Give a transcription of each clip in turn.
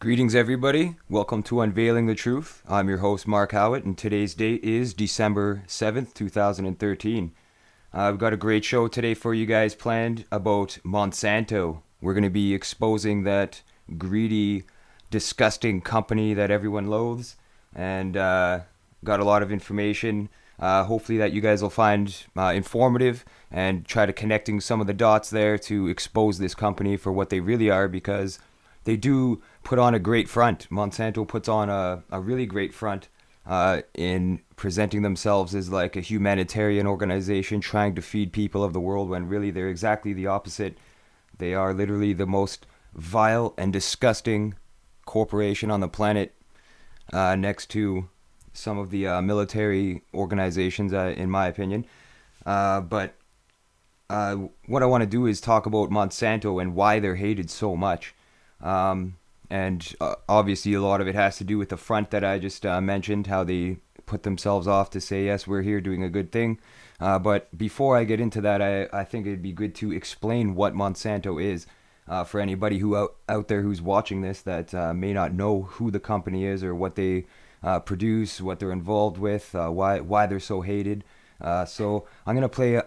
Greetings, everybody. Welcome to Unveiling the Truth. I'm your host, Mark Howitt, and today's date is December 7th, 2013. I've got a great show today for you guys planned about Monsanto. We're going to be exposing that greedy, disgusting company that everyone loathes, and got a lot of information, hopefully that you guys will find informative, and try to connecting some of the dots there to expose this company for what they really are, because they do put on a great front. Monsanto puts on a really great front in presenting themselves as like a humanitarian organization trying to feed people of the world, when really they're exactly the opposite. They are literally the most vile and disgusting corporation on the planet, next to some of the military organizations, in my opinion. But what I want to do is talk about Monsanto and why they're hated so much. And obviously a lot of it has to do with the front that I just mentioned, how they put themselves off to say, yes, we're here doing a good thing. But before I get into that, I think it'd be good to explain what Monsanto is, for anybody who out there who's watching this that may not know who the company is or what they produce, what they're involved with, why they're so hated. So I'm going to play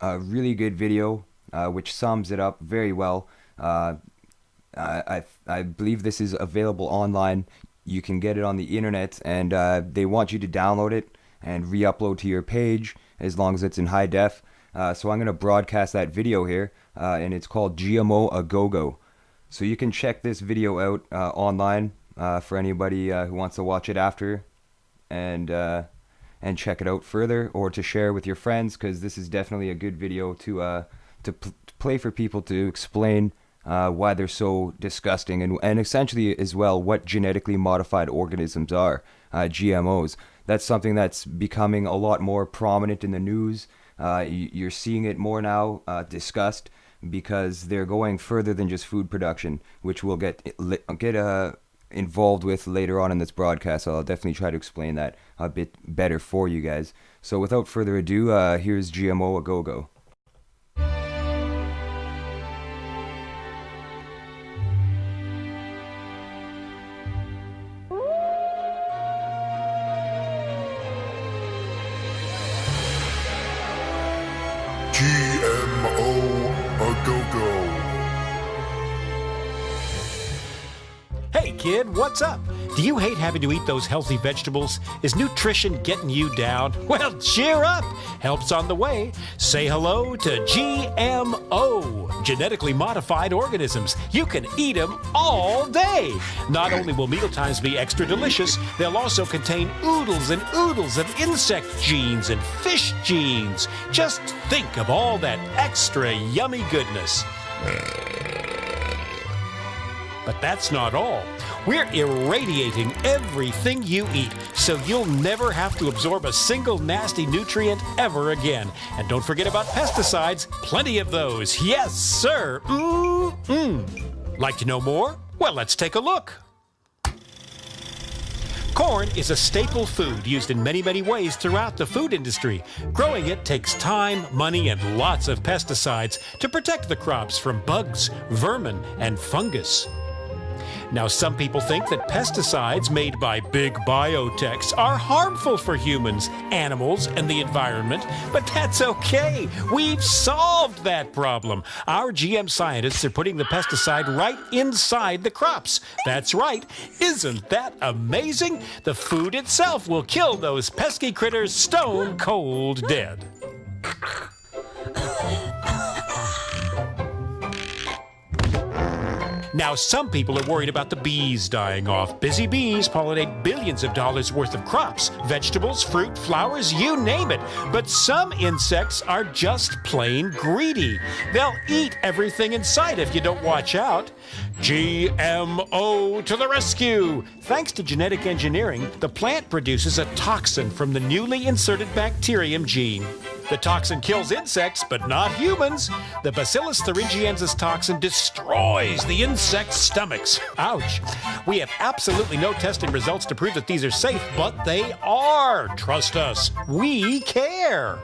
a really good video which sums it up very well. I believe this is available online. You can get it on the internet, and they want you to download it and re-upload to your page as long as it's in high def. So I'm going to broadcast that video here, and it's called GMO A Go-Go. So you can check this video out online for anybody who wants to watch it after, and check it out further, or to share with your friends, because this is definitely a good video to play for people to explain why they're so disgusting, and essentially as well what genetically modified organisms are, GMOs. That's something that's becoming a lot more prominent in the news. You're seeing it more now discussed, because they're going further than just food production, which we'll get involved with later on in this broadcast. So I'll definitely try to explain that a bit better for you guys. So without further ado, here's GMO A Go-Go. GMO A Go-Go. Hey kid, what's up? Do you hate having to eat those healthy vegetables? Is nutrition getting you down? Well, cheer up! Help's on the way. Say hello to GMO, genetically modified organisms. You can eat them all day. Not only will mealtimes be extra delicious, they'll also contain oodles and oodles of insect genes and fish genes. Just think of all that extra yummy goodness. But that's not all. We're irradiating everything you eat, so you'll never have to absorb a single nasty nutrient ever again. And don't forget about pesticides. Plenty of those. Yes, sir. Like to know more? Well, let's take a look. Corn is a staple food used in many, many ways throughout the food industry. Growing it takes time, money, and lots of pesticides to protect the crops from bugs, vermin, and fungus. Now, some people think that pesticides made by big biotechs are harmful for humans, animals, and the environment, but that's okay. We've solved that problem. Our GM scientists are putting the pesticide right inside the crops. That's right. Isn't that amazing? The food itself will kill those pesky critters stone cold dead. Now, some people are worried about the bees dying off. Busy bees pollinate billions of dollars worth of crops, vegetables, fruit, flowers, you name it. But some insects are just plain greedy. They'll eat everything in sight if you don't watch out. GMO to the rescue! Thanks to genetic engineering, the plant produces a toxin from the newly inserted bacterium gene. The toxin kills insects, but not humans. The Bacillus thuringiensis toxin destroys the insects' stomachs. Ouch. We have absolutely no testing results to prove that these are safe, but they are. Trust us. We care.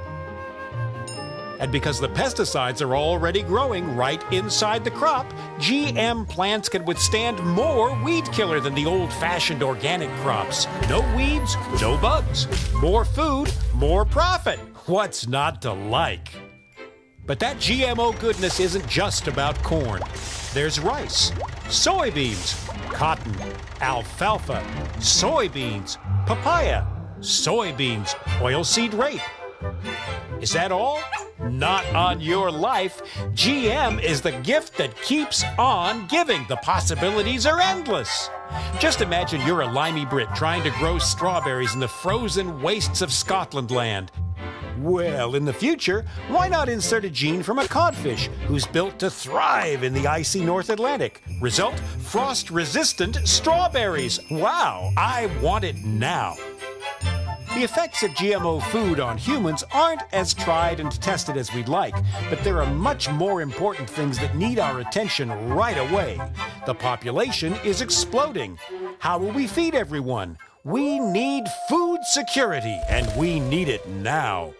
And because the pesticides are already growing right inside the crop, GM plants can withstand more weed killer than the old-fashioned organic crops. No weeds, no bugs. More food, more profit. What's not to like? But that GMO goodness isn't just about corn. There's rice, soybeans, cotton, alfalfa, soybeans, papaya, soybeans, oilseed rape. Is that all? Not on your life. GM is the gift that keeps on giving. The possibilities are endless. Just imagine you're a limey Brit trying to grow strawberries in the frozen wastes of Scotland land. Well, in the future, why not insert a gene from a codfish who's built to thrive in the icy North Atlantic? Result, frost-resistant strawberries. Wow, I want it now. The effects of GMO food on humans aren't as tried and tested as we'd like, but there are much more important things that need our attention right away. The population is exploding. How will we feed everyone? We need food security, and we need it now.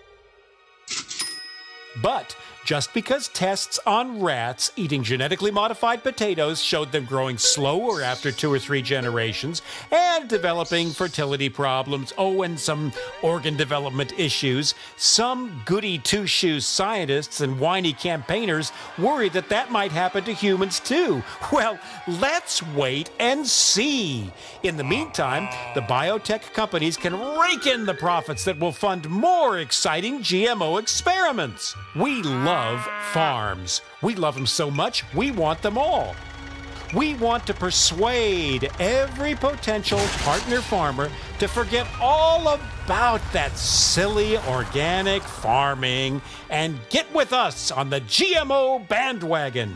But just because tests on rats eating genetically modified potatoes showed them growing slower after 2 or 3 generations and developing fertility problems, and some organ development issues, some goody two-shoes scientists and whiny campaigners worry that that might happen to humans too. Well, let's wait and see. In the meantime, the biotech companies can rake in the profits that will fund more exciting GMO experiments. We love farms. We love them so much, we want them all. We want to persuade every potential partner farmer to forget all about that silly organic farming and get with us on the GMO bandwagon.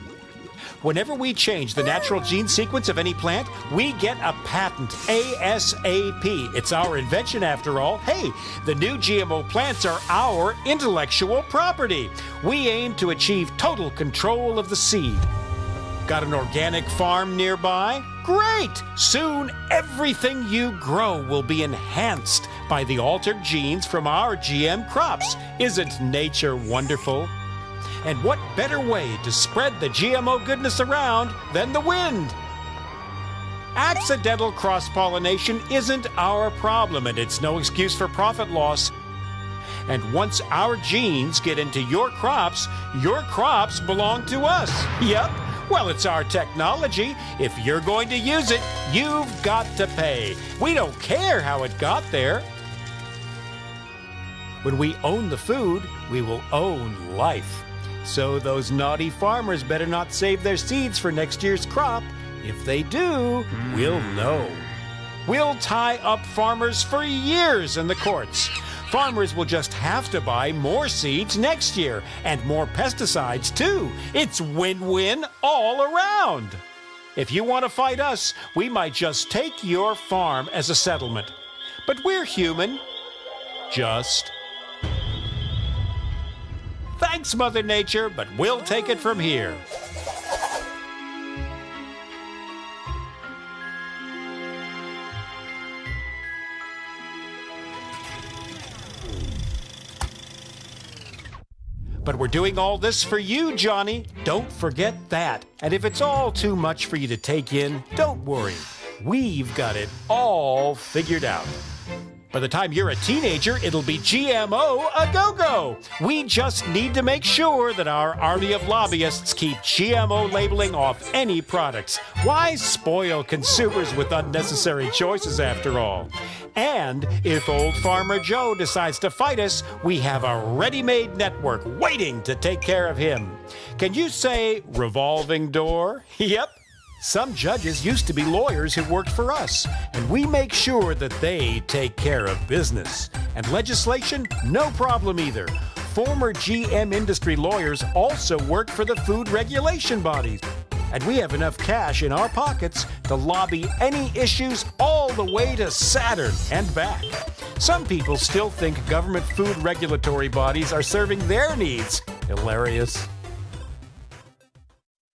Whenever we change the natural gene sequence of any plant, we get a patent ASAP. It's our invention after all. Hey, the new GMO plants are our intellectual property. We aim to achieve total control of the seed. Got an organic farm nearby? Great! Soon everything you grow will be enhanced by the altered genes from our GM crops. Isn't nature wonderful? And what better way to spread the GMO goodness around than the wind? Accidental cross-pollination isn't our problem, and it's no excuse for profit loss. And once our genes get into your crops belong to us. Yep. Well, it's our technology. If you're going to use it, you've got to pay. We don't care how it got there. When we own the food, we will own life. So those naughty farmers better not save their seeds for next year's crop. If they do, we'll know. We'll tie up farmers for years in the courts. Farmers will just have to buy more seeds next year, and more pesticides too. It's win-win all around. If you want to fight us, we might just take your farm as a settlement. But we're human. Just. Thanks, Mother Nature, but we'll take it from here. But we're doing all this for you, Johnny. Don't forget that. And if it's all too much for you to take in, don't worry. We've got it all figured out. By the time you're a teenager, it'll be GMO a go-go. We just need to make sure that our army of lobbyists keep GMO labeling off any products. Why spoil consumers with unnecessary choices after all? And if old Farmer Joe decides to fight us, we have a ready-made network waiting to take care of him. Can you say revolving door? Yep. Some judges used to be lawyers who worked for us, and we make sure that they take care of business. And legislation, no problem either. Former GM industry lawyers also work for the food regulation bodies. And we have enough cash in our pockets to lobby any issues all the way to Saturn and back. Some people still think government food regulatory bodies are serving their needs. Hilarious.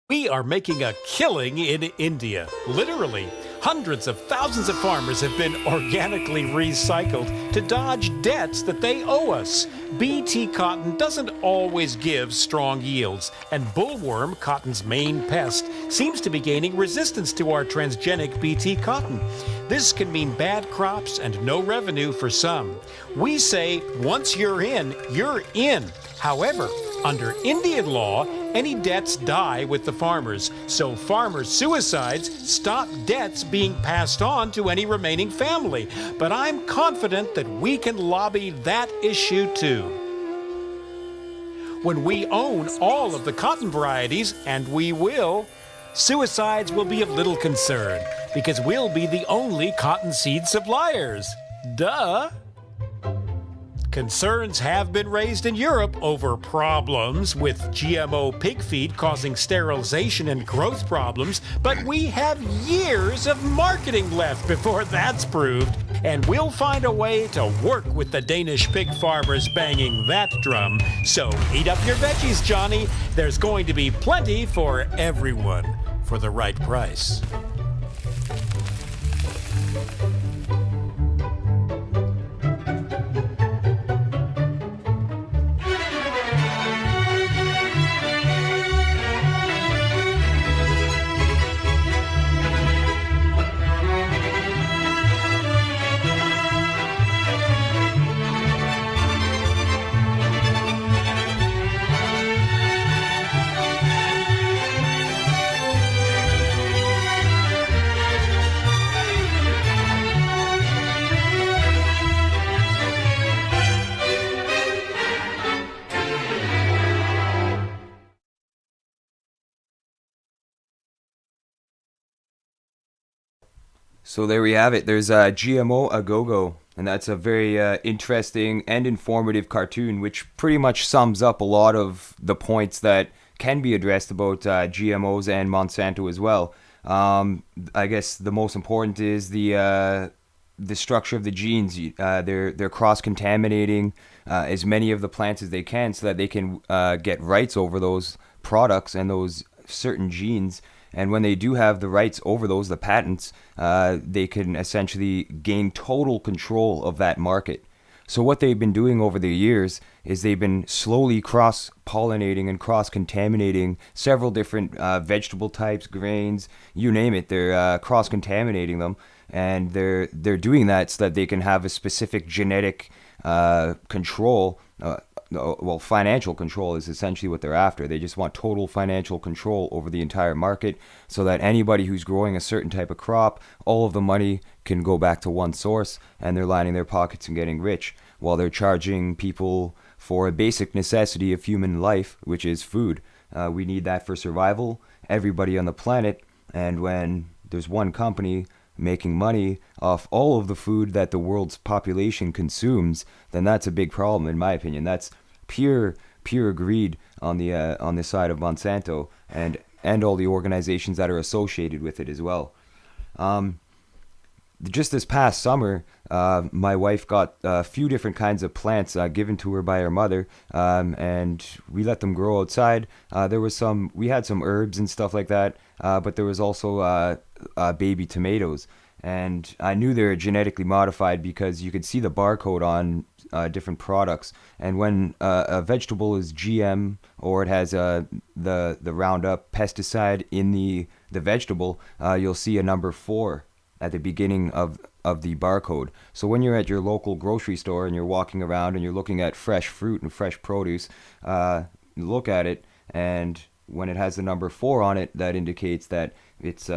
We are making a killing in India. Literally. Hundreds of thousands of farmers have been organically recycled to dodge debts that they owe us. Bt cotton doesn't always give strong yields, and bollworm, cotton's main pest, seems to be gaining resistance to our transgenic Bt cotton. This can mean bad crops and no revenue for some. We say once you're in, you're in. However, under Indian law, any debts die with the farmers, so farmer suicides stop debts being passed on to any remaining family. But I'm confident that we can lobby that issue too. When we own all of the cotton varieties, and we will, suicides will be of little concern, because we'll be the only cottonseed suppliers. Duh! Concerns have been raised in Europe over problems with GMO pig feed causing sterilization and growth problems, but we have years of marketing left before that's proved, and we'll find a way to work with the Danish pig farmers banging that drum. So heat up your veggies, Johnny. There's going to be plenty for everyone for the right price. So there we have it. There's a GMO a go-go, and that's a very interesting and informative cartoon, which pretty much sums up a lot of the points that can be addressed about GMOs and Monsanto as well. I guess the most important is the structure of the genes. They're cross-contaminating as many of the plants as they can, so that they can get rights over those products and those certain genes. And when they do have the rights over those, the patents, they can essentially gain total control of that market. So what they've been doing over the years is they've been slowly cross-pollinating and cross-contaminating several different vegetable types, grains, you name it. They're cross-contaminating them, and they're doing that so that they can have a specific genetic control. Well, financial control is essentially what they're after. They just want total financial control over the entire market, so that anybody who's growing a certain type of crop, all of the money can go back to one source, and they're lining their pockets and getting rich, while they're charging people for a basic necessity of human life, which is food. We need that for survival, everybody on the planet, and when there's one company making money off all of the food that the world's population consumes, then that's a big problem, in my opinion. That's pure greed on the side of Monsanto and all the organizations that are associated with it as well. Just this past summer, my wife got a few different kinds of plants given to her by her mother, and we let them grow outside. We had some herbs and stuff like that, but there was also baby tomatoes. And I knew they were genetically modified because you could see the barcode on different products. And when a vegetable is GM, or it has the Roundup pesticide in the vegetable, you'll see a number 4 at the beginning of the barcode. So when you're at your local grocery store and you're walking around and you're looking at fresh fruit and fresh produce, look at it, and when it has the number 4 on it, that indicates that it's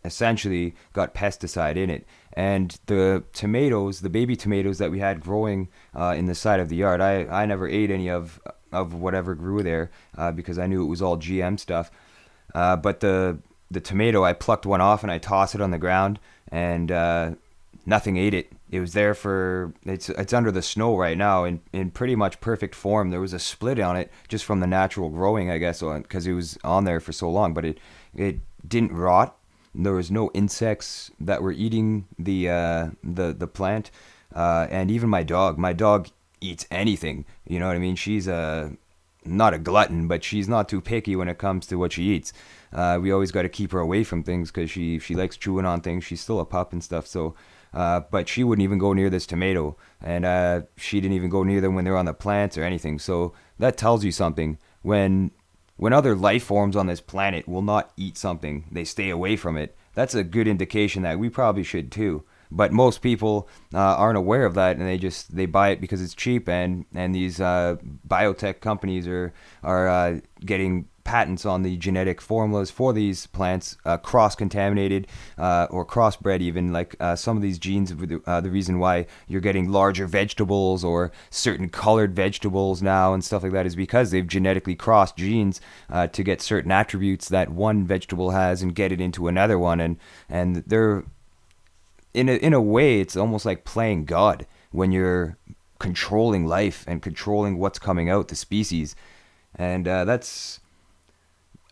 essentially got pesticide in it. And the tomatoes, the baby tomatoes that we had growing in the side of the yard, I never ate any of whatever grew there because I knew it was all GM stuff. But the tomato, I plucked one off and I tossed it on the ground, and nothing ate it. It was there it's under the snow right now in pretty much perfect form. There was a split on it just from the natural growing, I guess, because it was on there for so long, but it didn't rot. There was no insects that were eating the plant, and even my dog eats anything. You know what I mean? She's a not a glutton, but she's not too picky when it comes to what she eats. We always got to keep her away from things because she likes chewing on things. She's still a pup and stuff. So, but she wouldn't even go near this tomato, and she didn't even go near them when they're on the plants or anything. So that tells you something. When other life forms on this planet will not eat something, they stay away from it. That's a good indication that we probably should too. But most people aren't aware of that, and they buy it because it's cheap, and these biotech companies are getting patents on the genetic formulas for these plants, cross-contaminated or crossbred even. Like some of these genes, the reason why you're getting larger vegetables or certain colored vegetables now and stuff like that is because they've genetically crossed genes to get certain attributes that one vegetable has and get it into another one, and they're in a way, it's almost like playing God when you're controlling life and controlling what's coming out, the species. And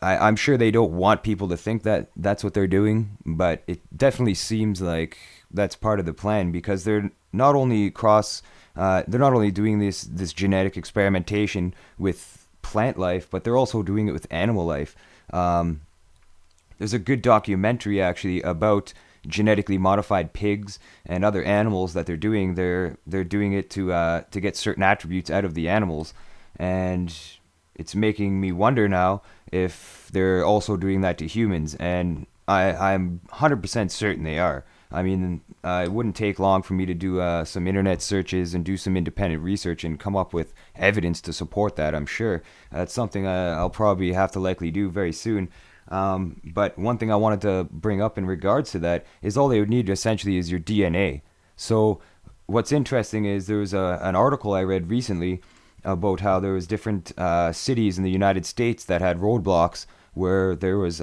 I'm sure they don't want people to think that that's what they're doing, but it definitely seems like that's part of the plan, because they're not only doing this genetic experimentation with plant life, but they're also doing it with animal life. There's a good documentary actually about genetically modified pigs and other animals that they're doing. They're doing it to get certain attributes out of the animals, and it's making me wonder now if they're also doing that to humans. And I'm 100% certain they are. I mean, it wouldn't take long for me to do some internet searches and do some independent research and come up with evidence to support that. I'm sure that's something I'll probably have to likely do very soon. But one thing I wanted to bring up in regards to that is all they would need essentially is your DNA. So what's interesting is there was an article I read recently about how there was different cities in the United States that had roadblocks where there was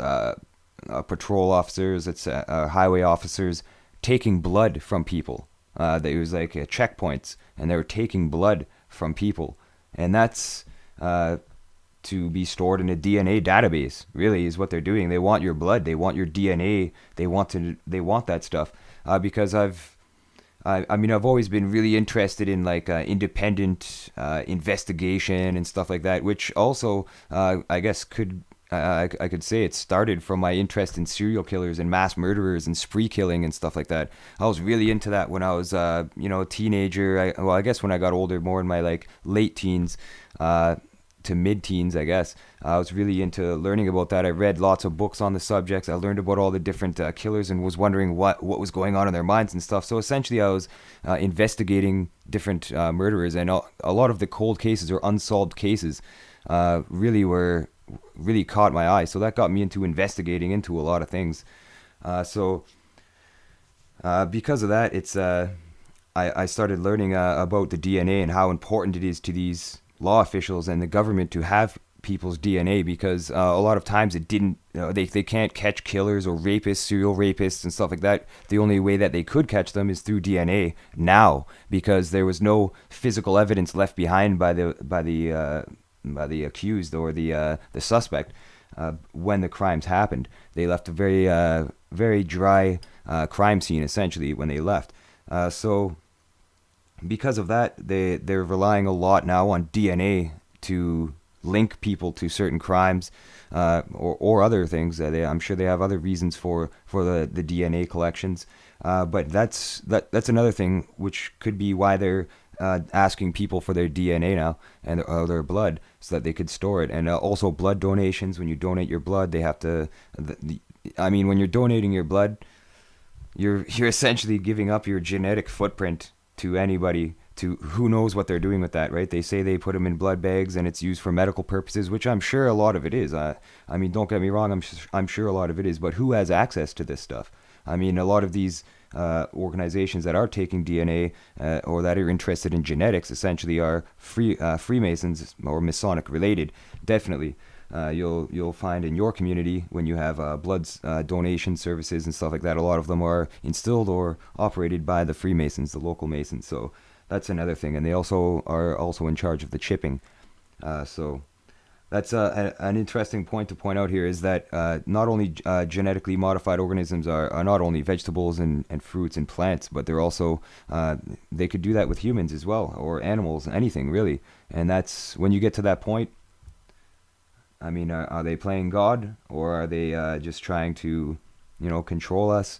patrol officers, highway officers taking blood from people. It was like checkpoints, and they were taking blood from people, and that's to be stored in a DNA database. Really, is what they're doing. They want your blood. They want your DNA. They want that stuff. Because I've always been really interested in like independent investigation and stuff like that, which also I guess I could say it started from my interest in serial killers and mass murderers and spree killing and stuff like that. I was really into that when I was a teenager. I guess when I got older, more in my like late teens to mid-teens, I guess. I was really into learning about that. I read lots of books on the subjects. I learned about all the different killers and was wondering what was going on in their minds and stuff. So essentially I was investigating different murderers, and a lot of the cold cases or unsolved cases really caught my eye. So that got me into investigating into a lot of things. Because of that, it's I started learning about the DNA and how important it is to these law officials and the government to have people's DNA, because a lot of times it didn't, they can't catch killers or rapists, serial rapists and stuff like that. The only way that they could catch them is through DNA now, because there was no physical evidence left behind by the accused or the suspect when the crimes happened. They left a very dry crime scene essentially when they left. So because of that, they're relying a lot now on DNA to link people to certain crimes or other things. I'm sure they have other reasons for the DNA collections. But that's another thing, which could be why they're asking people for their DNA now and their blood, so that they could store it. And also blood donations. When you donate your blood, they have to. When you're donating your blood, you're essentially giving up your genetic footprint to anybody, to who knows what they're doing with that, right? They say they put them in blood bags and it's used for medical purposes, which I'm sure a lot of it is. Don't get me wrong, I'm sure a lot of it is, but who has access to this stuff? A lot of these organizations that are taking DNA or that are interested in genetics essentially are Freemasons or Masonic related, definitely. You'll find in your community, when you have blood donation services and stuff like that, a lot of them are instilled or operated by the Freemasons, the local Masons. So that's another thing, and they are also in charge of the chipping. So that's an interesting point to point out here, is that not only genetically modified organisms are not only vegetables and fruits and plants, but they're also they could do that with humans as well, or animals, anything really. And that's when you get to that point, I mean, are they playing God, or are they just trying to, control us?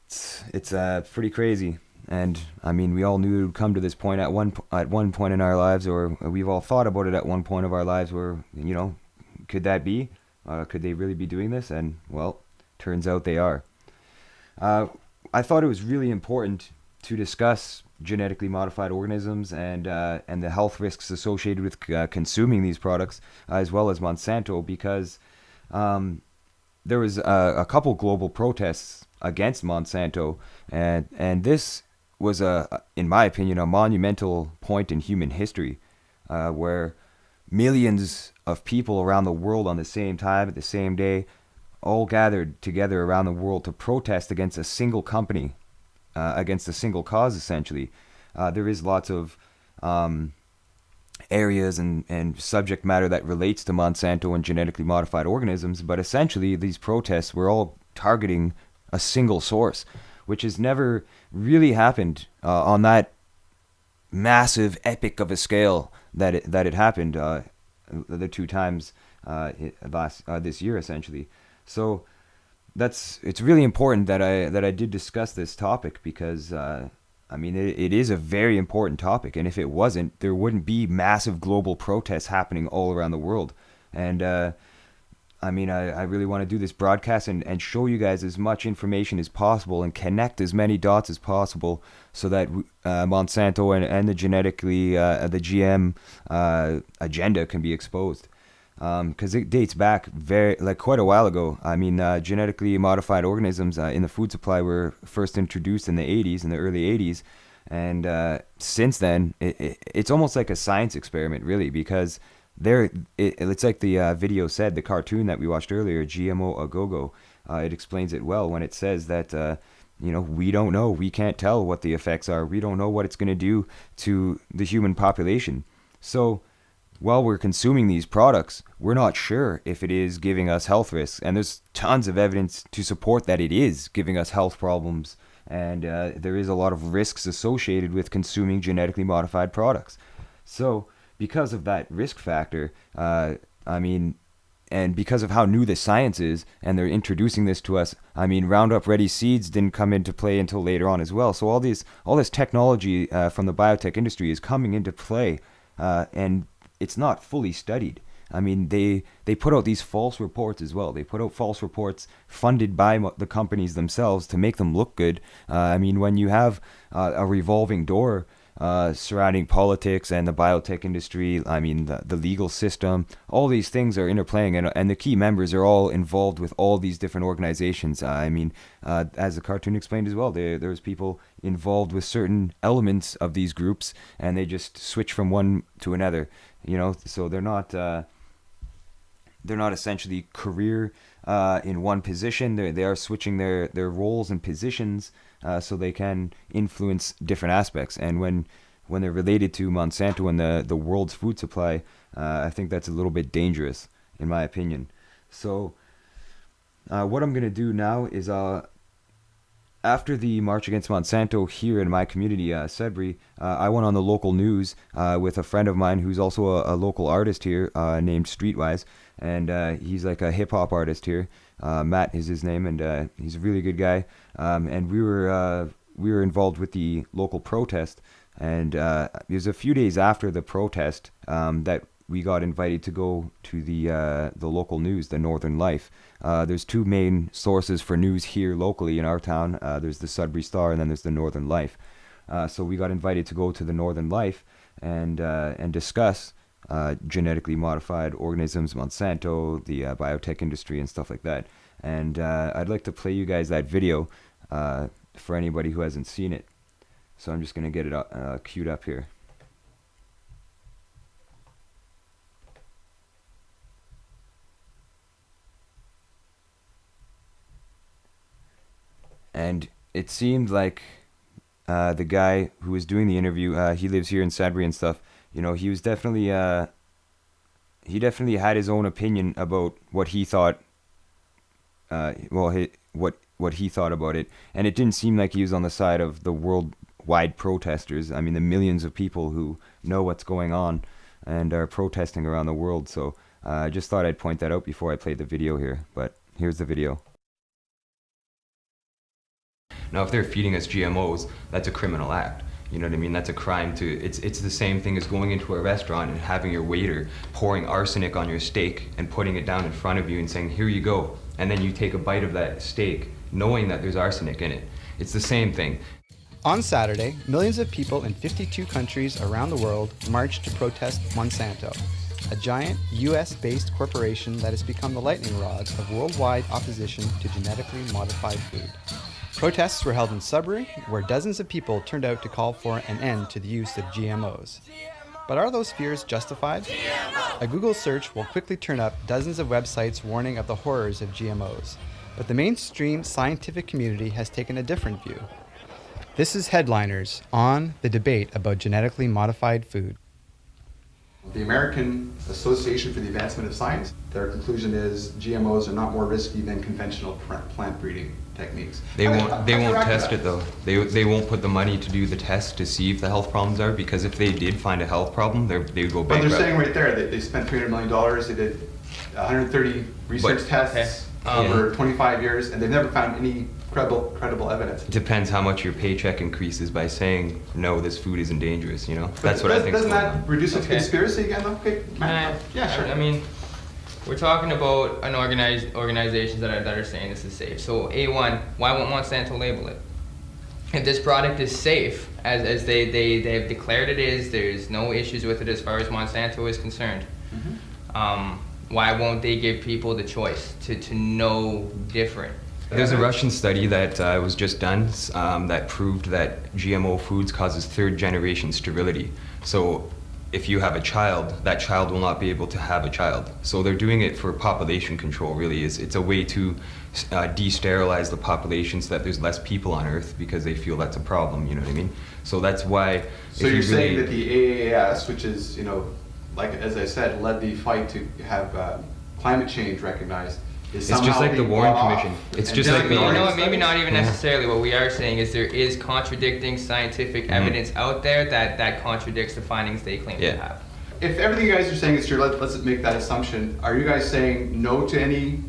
It's pretty crazy. And I mean, we all knew it would come to this point at one point in our lives, or we've all thought about it at one point of our lives, where could that be? Could they really be doing this? And well, turns out they are. I thought it was really important to discuss genetically modified organisms and the health risks associated with consuming these products, as well as Monsanto, because there was a couple global protests against Monsanto, and this was in my opinion, a monumental point in human history, where millions of people around the world on the same time at the same day all gathered together around the world to protest against a single company, against a single cause, essentially. There is lots of areas and subject matter that relates to Monsanto and genetically modified organisms, but essentially these protests were all targeting a single source, which has never really happened on that massive epic of a scale that it happened the two times this year, essentially. So it's really important that I did discuss this topic, because I mean, it is a very important topic, and if it wasn't, there wouldn't be massive global protests happening all around the world. And I mean, I really want to do this broadcast and show you guys as much information as possible and connect as many dots as possible, so that Monsanto and the the GM agenda can be exposed. Because it dates back quite a while ago. I mean, genetically modified organisms in the food supply were first introduced in the early 80s, and since then, it's almost like a science experiment, really, because it's like the video said, the cartoon that we watched earlier, GMO a go-go. It explains it well when it says that we don't know, we can't tell what the effects are, we don't know what it's going to do to the human population. So while we're consuming these products, we're not sure if it is giving us health risks. And there's tons of evidence to support that it is giving us health problems. And there is a lot of risks associated with consuming genetically modified products. So because of that risk factor, and because of how new the science is, and they're introducing this to us, I mean, Roundup Ready seeds didn't come into play until later on as well. So all this technology from the biotech industry is coming into play, and it's not fully studied. I mean, they put out these false reports as well. They put out false reports funded by the companies themselves to make them look good. I mean, when you have a revolving door surrounding politics and the biotech industry, I mean, the legal system, all these things are interplaying, and the key members are all involved with all these different organizations. I mean, as the cartoon explained as well, there's people involved with certain elements of these groups, and they just switch from one to another. So they're not essentially career in one position. They are switching their roles and positions, so they can influence different aspects. And when they're related to Monsanto and the world's food supply, I think that's a little bit dangerous, in my opinion. So what I'm going to do now is, after the March Against Monsanto here in my community, Sudbury, I went on the local news with a friend of mine who's also a local artist here named Streetwise, and he's like a hip-hop artist here. Matt is his name, and he's a really good guy. And we were involved with the local protest, and it was a few days after the protest that we got invited to go to the local news, the Northern Life. There's two main sources for news here locally in our town. There's the Sudbury Star, and then there's the Northern Life. So we got invited to go to the Northern Life and discuss genetically modified organisms, Monsanto, the biotech industry, and stuff like that. And I'd like to play you guys that video for anybody who hasn't seen it. So I'm just going to get it queued up here. And it seemed like the guy who was doing the interview, he lives here in Sudbury and stuff. He was definitely he definitely had his own opinion about what he thought. What he thought about it, and it didn't seem like he was on the side of the worldwide protesters. I mean, the millions of people who know what's going on and are protesting around the world. So I just thought I'd point that out before I played the video here, but here's the video. Now, if they're feeding us GMOs, that's a criminal act. You know what I mean? That's a crime too. It's the same thing as going into a restaurant and having your waiter pouring arsenic on your steak and putting it down in front of you and saying, here you go. And then you take a bite of that steak knowing that there's arsenic in it. It's the same thing. On Saturday, millions of people in 52 countries around the world marched to protest Monsanto, a giant US-based corporation that has become the lightning rod of worldwide opposition to genetically modified food. Protests were held in Sudbury, where dozens of people turned out to call for an end to the use of GMOs. But are those fears justified? A Google search will quickly turn up dozens of websites warning of the horrors of GMOs. But the mainstream scientific community has taken a different view. This is Headliners on the debate about genetically modified food. The American Association for the Advancement of Science, their conclusion is GMOs are not more risky than conventional plant breeding techniques. They won't test it though. They won't put the money to do the test to see if the health problems are, because if they did find a health problem, they would go bankrupt. But they're saying right there that they spent $300 million, they did 130 research tests over 25 years, and they've never found any credible evidence. It depends how much your paycheck increases by saying, no, this food isn't dangerous, you know? That's what I think. Doesn't that reduce it to conspiracy again though? Okay, Matt? Yeah, sure. I mean, we're talking about an organizations that are saying this is safe. So A1, why won't Monsanto label it? If this product is safe, as they have declared it is, there's no issues with it as far as Monsanto is concerned. Why won't they give people the choice to know different? There's a Russian study that was just done that proved that GMO foods causes third generation sterility. So if you have a child, that child will not be able to have a child. So they're doing it for population control, really. It's a way to de-sterilize the population so that there's less people on Earth, because they feel that's a problem, you know what I mean? So that's why... So you're saying that the AAAS, which is, you know, like as I said, led the fight to have climate change recognized, it's just like the Warren Commission. It's just like maybe not even necessarily. What we are saying is there is contradicting scientific evidence out there that contradicts the findings they claim to have. If everything you guys are saying is true, let's make that assumption. Are you guys saying no to any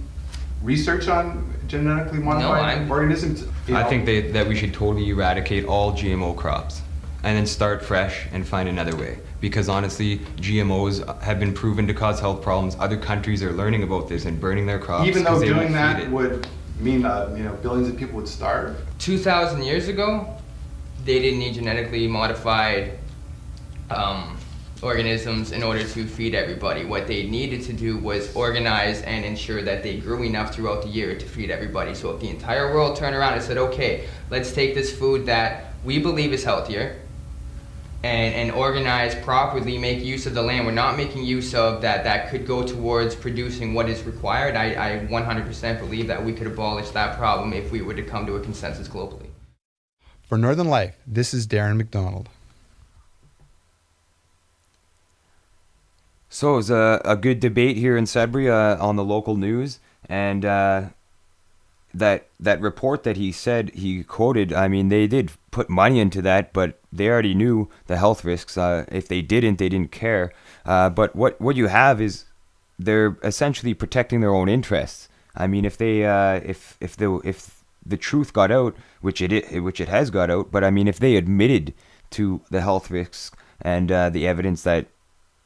research on genetically modified organisms? I think that we should totally eradicate all GMO crops and then start fresh and find another way. Because honestly, GMOs have been proven to cause health problems. Other countries are learning about this and burning their crops. Even though doing that would mean billions of people would starve? 2,000 years ago, they didn't need genetically modified organisms in order to feed everybody. What they needed to do was organize and ensure that they grew enough throughout the year to feed everybody. So if the entire world turned around and said, okay, let's take this food that we believe is healthier, and organize properly, make use of the land we're not making use of that could go towards producing what is required, I 100% believe that we could abolish that problem if we were to come to a consensus globally. For Northern Life, this is Darren McDonald. So it was a good debate here in Sudbury on the local news, and that report that he said he quoted, I mean, they did put money into that, but they already knew the health risks. If they didn't care. But what you have is they're essentially protecting their own interests. I mean, if the truth got out, which it has got out, but I mean, if they admitted to the health risks and the evidence that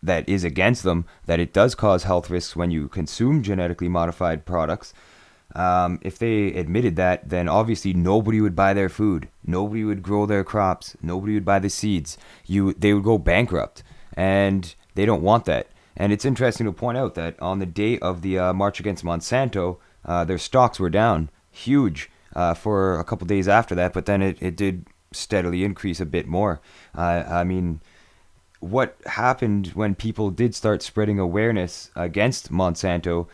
is against them, that it does cause health risks when you consume genetically modified products. If they admitted that, then obviously nobody would buy their food. Nobody would grow their crops. Nobody would buy the seeds. They would go bankrupt, and they don't want that. And it's interesting to point out that on the day of the March Against Monsanto, their stocks were down huge for a couple days after that, but then it did steadily increase a bit more. I mean, what happened when people did start spreading awareness against Monsanto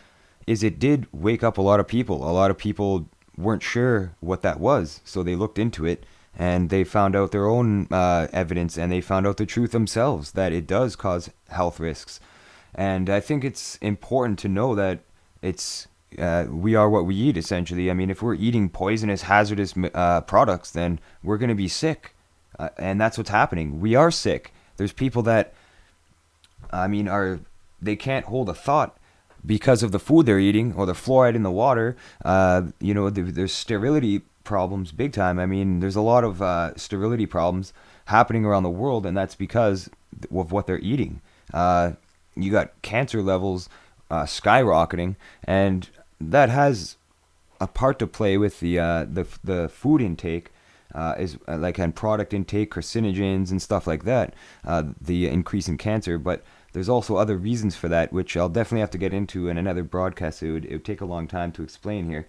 is it did wake up a lot of people. A lot of people weren't sure what that was, so they looked into it and they found out their own evidence, and they found out the truth themselves, that it does cause health risks. And I think it's important to know that we are what we eat, essentially. I mean, if we're eating poisonous, hazardous products, then we're going to be sick. And that's what's happening. We are sick. There's people that, I mean, they can't hold a thought because of the food they're eating or the fluoride in the water, there's sterility problems big time. I mean, there's a lot of sterility problems happening around the world, and that's because of what they're eating. You got cancer levels skyrocketing, and that has a part to play with the food intake, and product intake, carcinogens and stuff like that, the increase in cancer. But there's also other reasons for that, which I'll definitely have to get into in another broadcast. It would take a long time to explain here.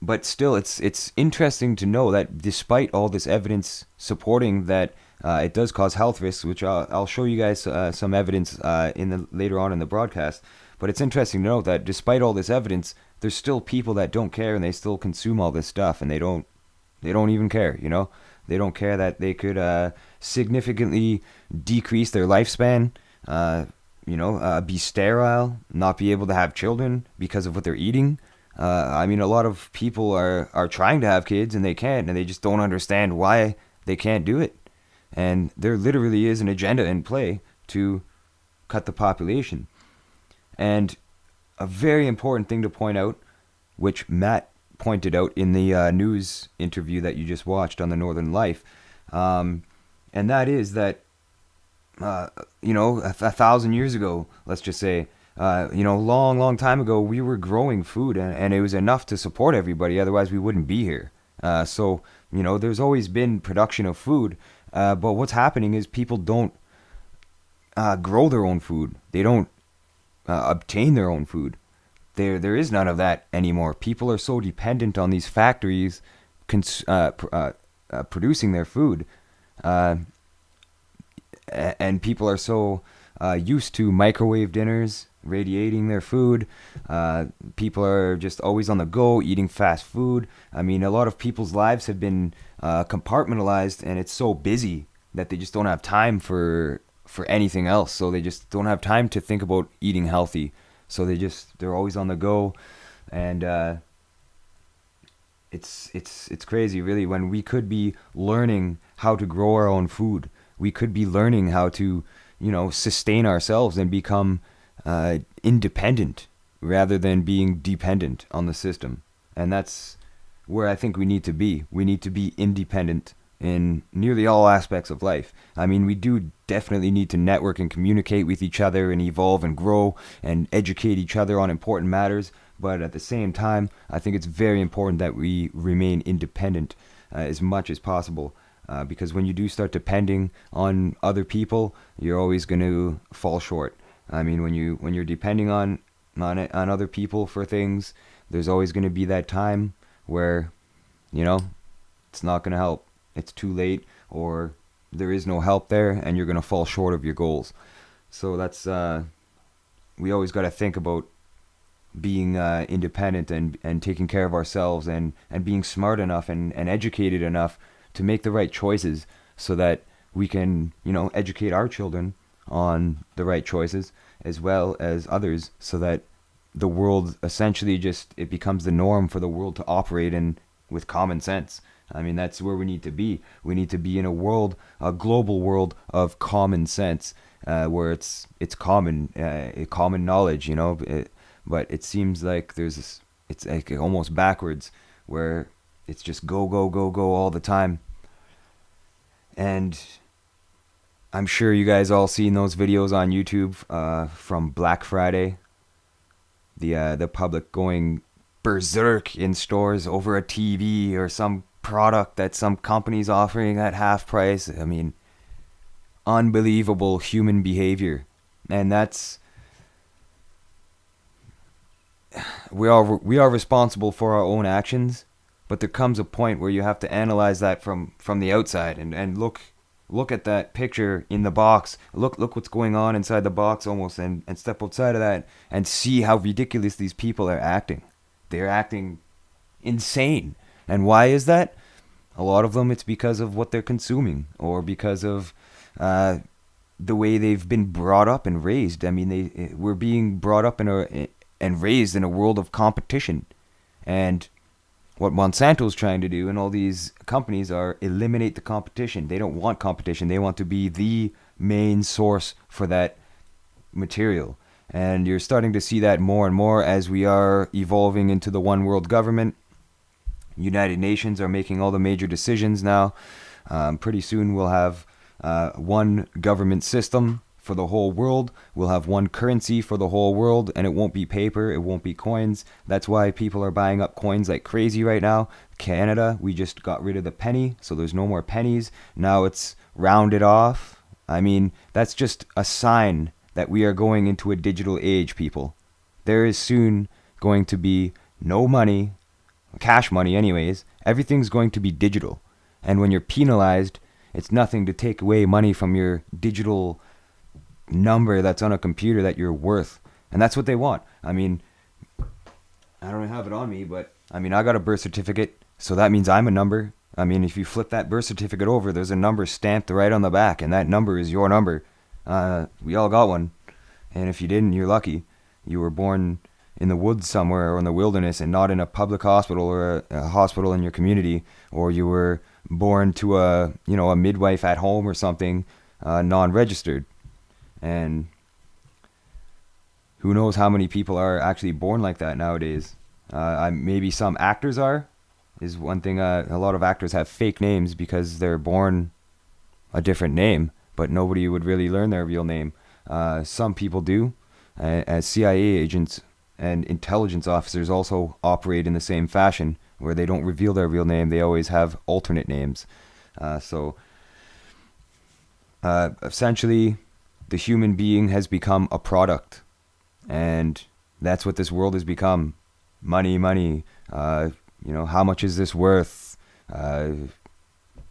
But still, it's interesting to know that despite all this evidence supporting that it does cause health risks, which I'll show you guys some evidence later on in the broadcast. But it's interesting to know that despite all this evidence, there's still people that don't care, and they still consume all this stuff, and they don't even care. They don't care that they could significantly decrease their lifespan. Be sterile, not be able to have children because of what they're eating. I mean, a lot of people are trying to have kids and they can't, and they just don't understand why they can't do it. And there literally is an agenda in play to cut the population. And a very important thing to point out, which Matt pointed out in the news interview that you just watched on the Northern Life, and that is that, 1,000 years ago, let's just say, long time ago, we were growing food, and it was enough to support everybody. Otherwise, we wouldn't be here. So there's always been production of food, but what's happening is people don't grow their own food. They don't obtain their own food. There is none of that anymore. People are so dependent on these factories producing their food, and people are so used to microwave dinners, radiating their food. People are just always on the go, eating fast food. I mean, a lot of people's lives have been compartmentalized, and it's so busy that they just don't have time for anything else. So they just don't have time to think about eating healthy. So they're always on the go, and it's crazy, really, when we could be learning how to grow our own food. We could be learning how to, sustain ourselves and become independent rather than being dependent on the system. And that's where I think we need to be. We need to be independent in nearly all aspects of life. I mean, we do definitely need to network and communicate with each other and evolve and grow and educate each other on important matters. But at the same time, I think it's very important that we remain independent as much as possible. Because when you do start depending on other people, you're always going to fall short. I mean, when you're depending on other people for things, there's always going to be that time where, it's not going to help. It's too late, or there is no help there, and you're going to fall short of your goals. So that's we always got to think about being independent and taking care of ourselves and being smart enough and educated enough to make the right choices so that we can, educate our children on the right choices as well as others, so that the world essentially it becomes the norm for the world to operate in with common sense. I mean, that's where we need to be. We need to be in a global world of common sense, where it's common knowledge, but it seems like it's like almost backwards, where it's just go, go, go, go all the time. And I'm sure you guys all seen those videos on YouTube from Black Friday. The public going berserk in stores over a TV or some product that some company's offering at half price. I mean, unbelievable human behavior. And we are responsible for our own actions. But there comes a point where you have to analyze that from the outside and look at that picture in the box. Look what's going on inside the box almost, and step outside of that and see how ridiculous these people are acting. They're acting insane. And why is that? A lot of them, it's because of what they're consuming, or because of the way they've been brought up and raised. I mean, we're being brought up and raised in a world of competition. And what Monsanto's trying to do and all these companies are eliminate the competition. They don't want competition. They want to be the main source for that material. And you're starting to see that more and more as we are evolving into the one world government. United Nations are making all the major decisions now. Pretty soon we'll have one government system for the whole world. We'll have one currency for the whole world, and it won't be paper, it won't be coins. That's why people are buying up coins like crazy right now. Canada, we just got rid of the penny, so there's no more pennies. Now it's rounded off. I mean, that's just a sign that we are going into a digital age, people. There is soon going to be no money, cash money anyways. Everything's going to be digital. And when you're penalized, it's nothing to take away money from your digital number that's on a computer that you're worth. And that's what they want. I mean, I don't have it on me, but I mean, I got a birth certificate, so that means I'm a number. I mean, if you flip that birth certificate over, there's a number stamped right on the back, and that number is your number. We all got one. And if you didn't, you're lucky. You were born in the woods somewhere or in the wilderness and not in a public hospital or a hospital in your community, or you were born to a midwife at home or something, non-registered. And who knows how many people are actually born like that nowadays. Maybe some actors is one thing. A lot of actors have fake names because they're born a different name, but nobody would really learn their real name. Some people do, as CIA agents and intelligence officers also operate in the same fashion, where they don't reveal their real name. They always have alternate names. Essentially, the human being has become a product, and that's what this world has become. Money. How much is this worth?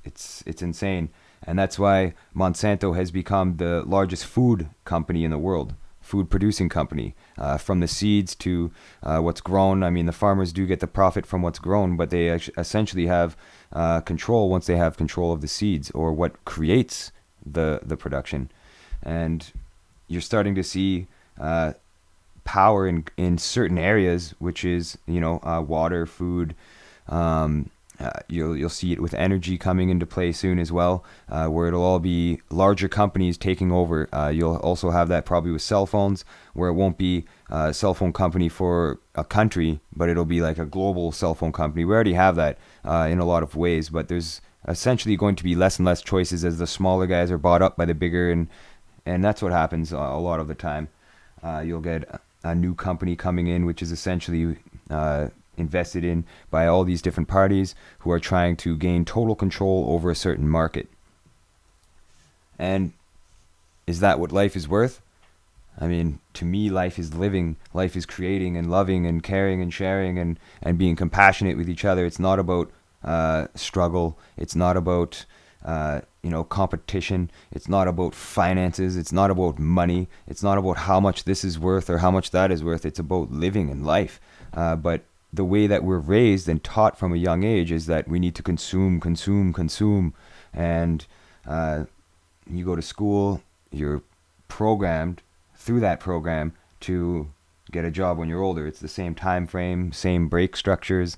It's insane. And that's why Monsanto has become the largest food company in the world, food producing company, from the seeds to what's grown. I mean, the farmers do get the profit from what's grown, but they essentially have control once they have control of the seeds or what creates the production. And you're starting to see power in certain areas, which is, water, food. You'll see it with energy coming into play soon as well, where it'll all be larger companies taking over. You'll also have that probably with cell phones, where it won't be a cell phone company for a country, but it'll be like a global cell phone company. We already have that in a lot of ways, but there's essentially going to be less and less choices as the smaller guys are bought up by the bigger, and that's what happens a lot of the time. You'll get a new company coming in, which is essentially invested in by all these different parties who are trying to gain total control over a certain market. And is that what life is worth? I mean, to me, life is living, life is creating and loving and caring and sharing and being compassionate with each other. It's not about struggle. It's not about competition. It's not about finances. It's not about money. It's not about how much this is worth or how much that is worth. It's about living and life. But the way that we're raised and taught from a young age is that we need to consume. And you go to school, you're programmed through that program to get a job when you're older. It's the same time frame, same break structures.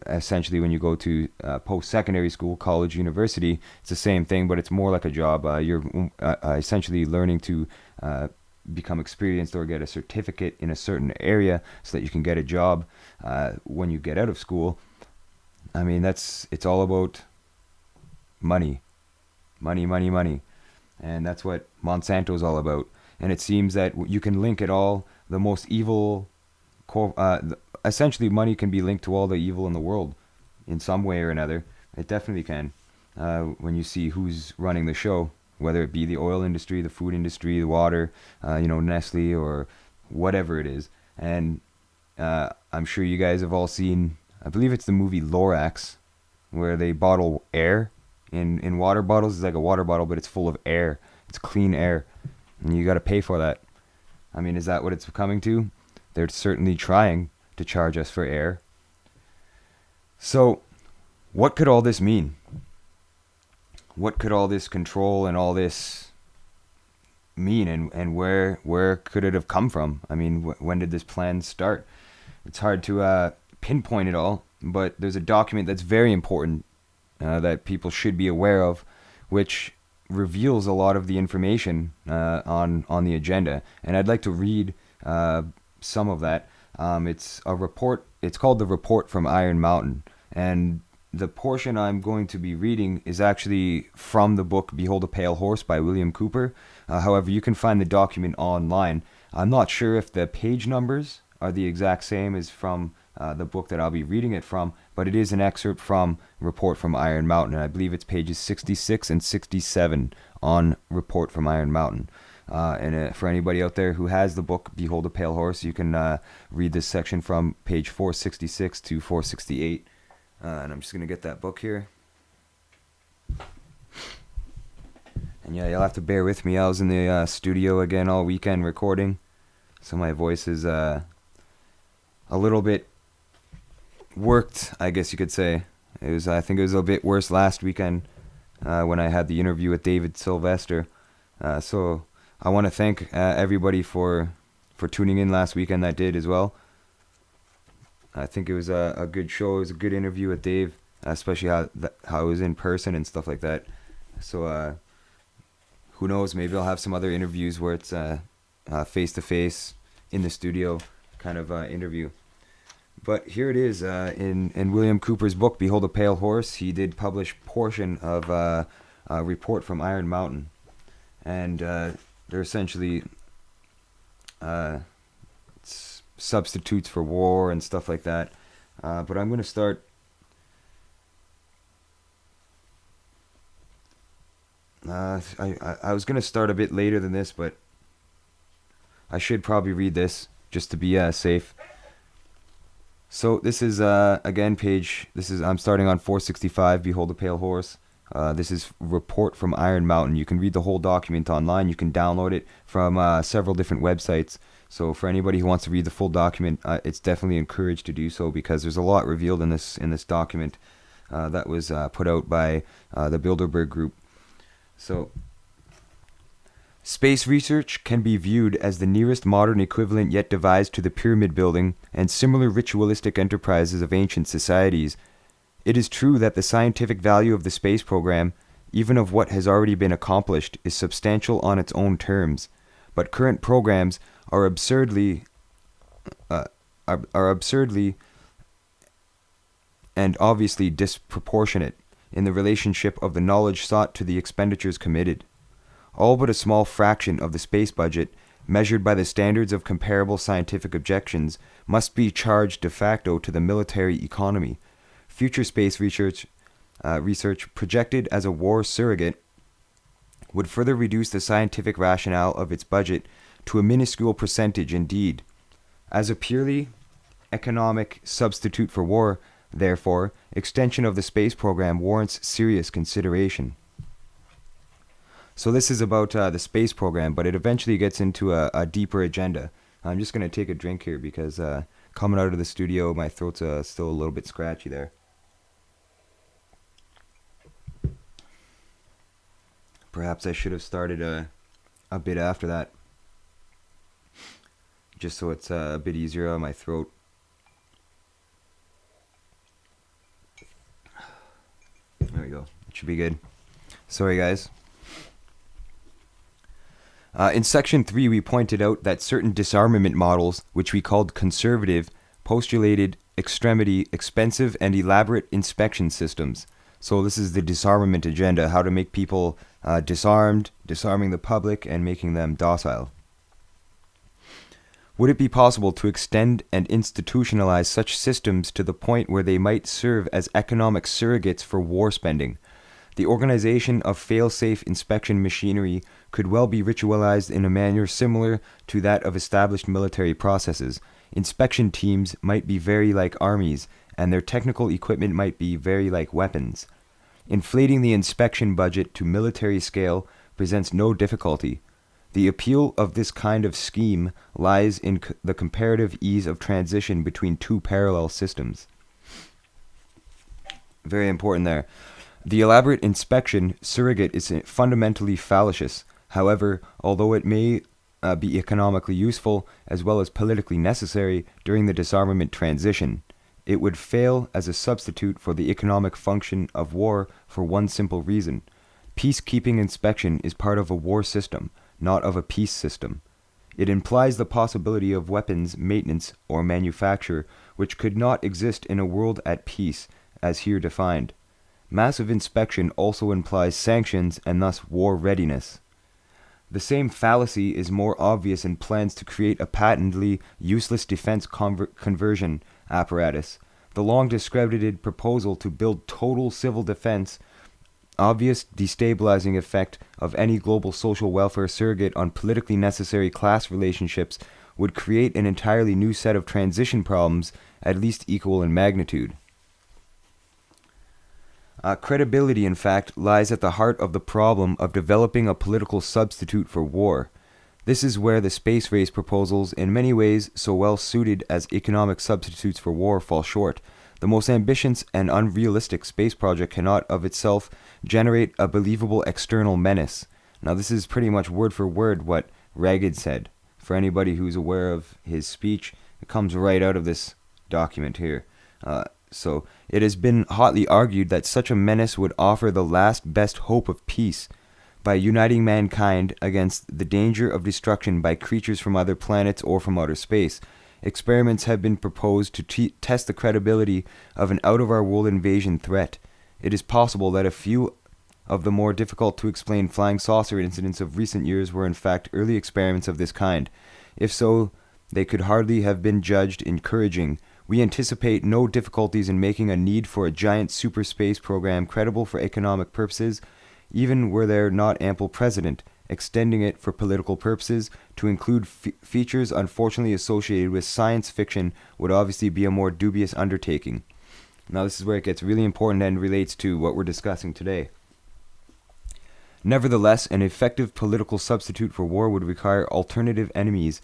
Essentially, when you go to post-secondary school, college, university, it's the same thing, but it's more like a job. You're essentially learning to become experienced or get a certificate in a certain area so that you can get a job when you get out of school. I mean, it's all about money. And that's what Monsanto is all about. And it seems that you can link it all, the most evil, essentially money can be linked to all the evil in the world in some way or another. It definitely can. When you see who's running the show, whether it be the oil industry, the food industry, the water, Nestle or whatever it is. And I'm sure you guys have all seen, I believe it's the movie Lorax, where they bottle air in water bottles. It's like a water bottle, but it's full of air. It's clean air. And you got to pay for that. I mean, is that what it's coming to? They're certainly trying to charge us for air. So, what could all this mean? What could all this control and all this mean, and where could it have come from? I mean, when did this plan start? It's hard to pinpoint it all, but there's a document that's very important that people should be aware of, which reveals a lot of the information on the agenda, and I'd like to read some of that. It's a report. It's called the Report from Iron Mountain, and the portion I'm going to be reading is actually from the book Behold a Pale Horse by William Cooper. However, you can find the document online. I'm not sure if the page numbers are the exact same as from the book that I'll be reading it from, but it is an excerpt from Report from Iron Mountain, and I believe it's pages 66 and 67 on Report from Iron Mountain. And for anybody out there who has the book Behold a Pale Horse, you can read this section from page 466 to 468. And I'm just going to get that book here. And yeah, you'll have to bear with me. I was in the studio again all weekend recording, so my voice is a little bit worked, I guess you could say. I think it was a bit worse last weekend when I had the interview with David Sylvester. So I want to thank everybody for tuning in last weekend that did as well. I think it was a good show. It was a good interview with Dave, especially how it was in person and stuff like that. So who knows? Maybe I'll have some other interviews where it's face-to-face in the studio kind of interview. But here it is in William Cooper's book, Behold a Pale Horse. He did publish portion of a report from Iron Mountain. And they're essentially substitutes for war and stuff like that. But I'm going to start... I was going to start a bit later than this, but I should probably read this just to be safe. So this is again I'm starting on 465, Behold a Pale Horse. This is Report from Iron Mountain. You can read the whole document online. You can download it from several different websites. So for anybody who wants to read the full document, it's definitely encouraged to do so, because there's a lot revealed in this document that was put out by the Bilderberg Group. So, space research can be viewed as the nearest modern equivalent yet devised to the pyramid building and similar ritualistic enterprises of ancient societies. It is true that the scientific value of the space program, even of what has already been accomplished, is substantial on its own terms, but current programs are absurdly and obviously disproportionate in the relationship of the knowledge sought to the expenditures committed. All but a small fraction of the space budget, measured by the standards of comparable scientific objections, must be charged de facto to the military economy. Future space research projected as a war surrogate would further reduce the scientific rationale of its budget to a minuscule percentage indeed. As a purely economic substitute for war, therefore, extension of the space program warrants serious consideration. So this is about the space program, but it eventually gets into a deeper agenda. I'm just going to take a drink here because coming out of the studio, my throat's still a little bit scratchy there. Perhaps I should have started a bit after that, just so it's a bit easier on my throat. There we go. It should be good. Sorry, guys. In Section 3, we pointed out that certain disarmament models, which we called conservative, postulated extremity, expensive, and elaborate inspection systems. So this is the disarmament agenda, how to make people disarmed, disarming the public, and making them docile. Would it be possible to extend and institutionalize such systems to the point where they might serve as economic surrogates for war spending? The organization of fail-safe inspection machinery could well be ritualized in a manner similar to that of established military processes. Inspection teams might be very like armies, and their technical equipment might be very like weapons. Inflating the inspection budget to military scale presents no difficulty. The appeal of this kind of scheme lies in the comparative ease of transition between two parallel systems. Very important there. The elaborate inspection surrogate is fundamentally fallacious. However, although it may be economically useful as well as politically necessary during the disarmament transition, it would fail as a substitute for the economic function of war for one simple reason. Peacekeeping inspection is part of a war system, not of a peace system. It implies the possibility of weapons maintenance or manufacture which could not exist in a world at peace, as here defined. Massive inspection also implies sanctions and thus war readiness. The same fallacy is more obvious in plans to create a patently useless defense conversion apparatus. The long discredited proposal to build total civil defense, obvious destabilizing effect of any global social welfare surrogate on politically necessary class relationships would create an entirely new set of transition problems, at least equal in magnitude. Credibility, in fact, lies at the heart of the problem of developing a political substitute for war. This is where the space race proposals, in many ways so well suited as economic substitutes for war, fall short. The most ambitious and unrealistic space project cannot of itself generate a believable external menace. Now, this is pretty much word for word what Reagan said. For anybody who's aware of his speech, it comes right out of this document here. So it has been hotly argued that such a menace would offer the last best hope of peace by uniting mankind against the danger of destruction by creatures from other planets or from outer space. Experiments have been proposed to test the credibility of an out-of-our-world invasion threat. It is possible that a few of the more difficult to explain flying saucer incidents of recent years were in fact early experiments of this kind. If so, they could hardly have been judged encouraging. We anticipate no difficulties in making a need for a giant super space program credible for economic purposes, even were there not ample precedent. Extending it for political purposes to include features unfortunately associated with science fiction would obviously be a more dubious undertaking. Now, this is where it gets really important and relates to what we're discussing today. Nevertheless, an effective political substitute for war would require alternative enemies,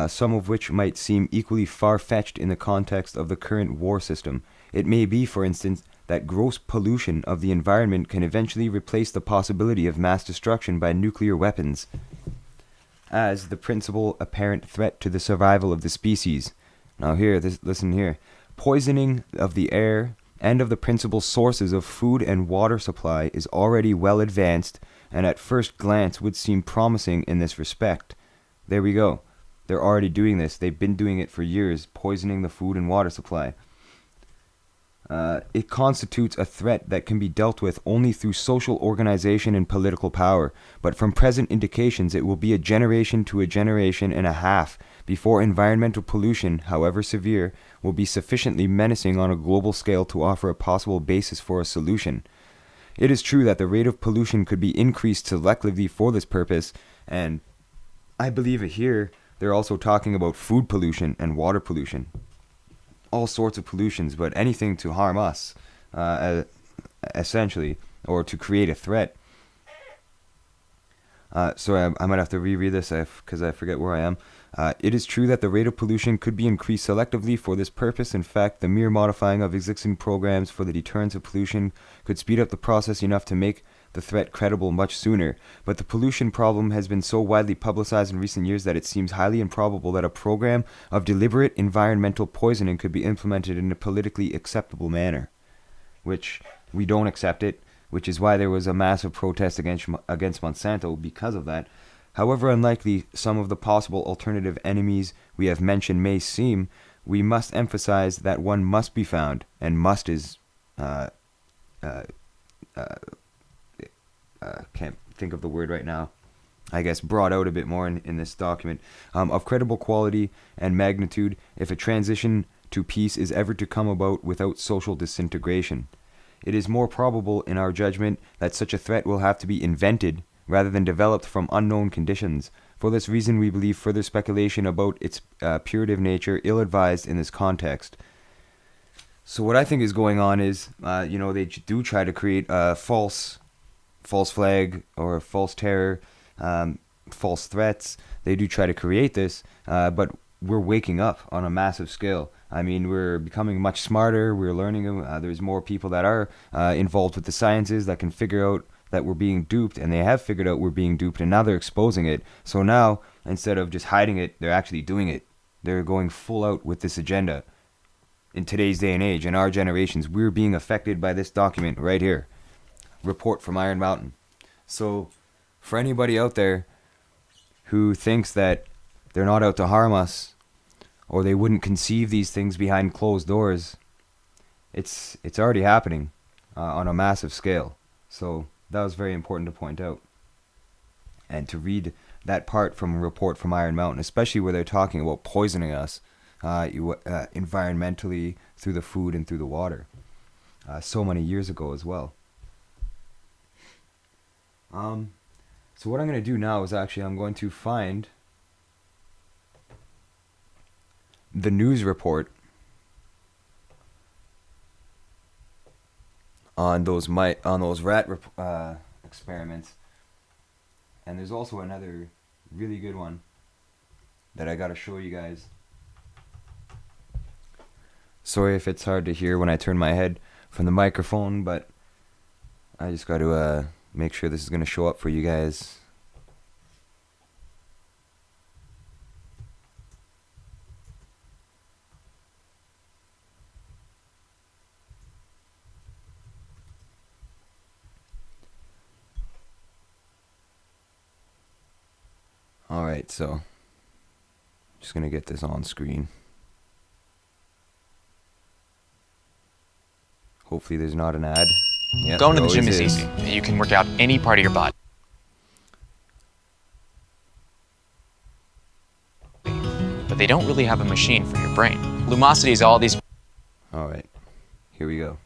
some of which might seem equally far-fetched in the context of the current war system. It may be, for instance, that gross pollution of the environment can eventually replace the possibility of mass destruction by nuclear weapons as the principal apparent threat to the survival of the species. Now listen here. Poisoning of the air and of the principal sources of food and water supply is already well advanced and at first glance would seem promising in this respect. There we go. They're already doing this. They've been doing it for years, poisoning the food and water supply. It constitutes a threat that can be dealt with only through social organization and political power, but from present indications it will be a generation to a generation and a half before environmental pollution, however severe, will be sufficiently menacing on a global scale to offer a possible basis for a solution. It is true that the rate of pollution could be increased selectively for this purpose, and I believe here they're also talking about food pollution and water pollution. All sorts of pollutions, but anything to harm us, essentially, or to create a threat. Sorry, I might have to reread this because I forget where I am. It is true that the rate of pollution could be increased selectively for this purpose. In fact, the mere modifying of existing programs for the deterrence of pollution could speed up the process enough to make the threat credible much sooner, but the pollution problem has been so widely publicized in recent years that it seems highly improbable that a program of deliberate environmental poisoning could be implemented in a politically acceptable manner, which we don't accept it, which is why there was a massive protest against Monsanto because of that. However unlikely some of the possible alternative enemies we have mentioned may seem, we must emphasize that one must be found, and must is can't think of the word right now, I guess brought out a bit more in this document, of credible quality and magnitude if a transition to peace is ever to come about without social disintegration. It is more probable in our judgment that such a threat will have to be invented rather than developed from unknown conditions. For this reason, we believe further speculation about its putative nature ill-advised in this context. So what I think is going on is, they do try to create a false flag or false terror, false threats. They do try to create this, but we're waking up on a massive scale. I mean, we're becoming much smarter. We're learning. There's more people that are involved with the sciences that can figure out that we're being duped, and they have figured out we're being duped, and now they're exposing it. So now, instead of just hiding it, they're actually doing it. They're going full out with this agenda. In today's day and age, in our generations, we're being affected by this document right here. Report from Iron Mountain. So for anybody out there who thinks that they're not out to harm us, or they wouldn't conceive these things behind closed doors, it's already happening on a massive scale. So that was very important to point out. And to read that part from a report from Iron Mountain, especially where they're talking about poisoning us environmentally through the food and through the water, so many years ago as well. So what I'm going to do now is actually I'm going to find the news report on those rat experiments, and there's also another really good one that I got to show you guys. Sorry if it's hard to hear when I turn my head from the microphone, but I just got to make sure this is going to show up for you guys. Alright, so just going to get this on screen. Hopefully there's not an ad. Yep, Going to the there gym is always easy. You can work out any part of your body. But they don't really have a machine for your brain. Lumosity is all these... Alright, here we go.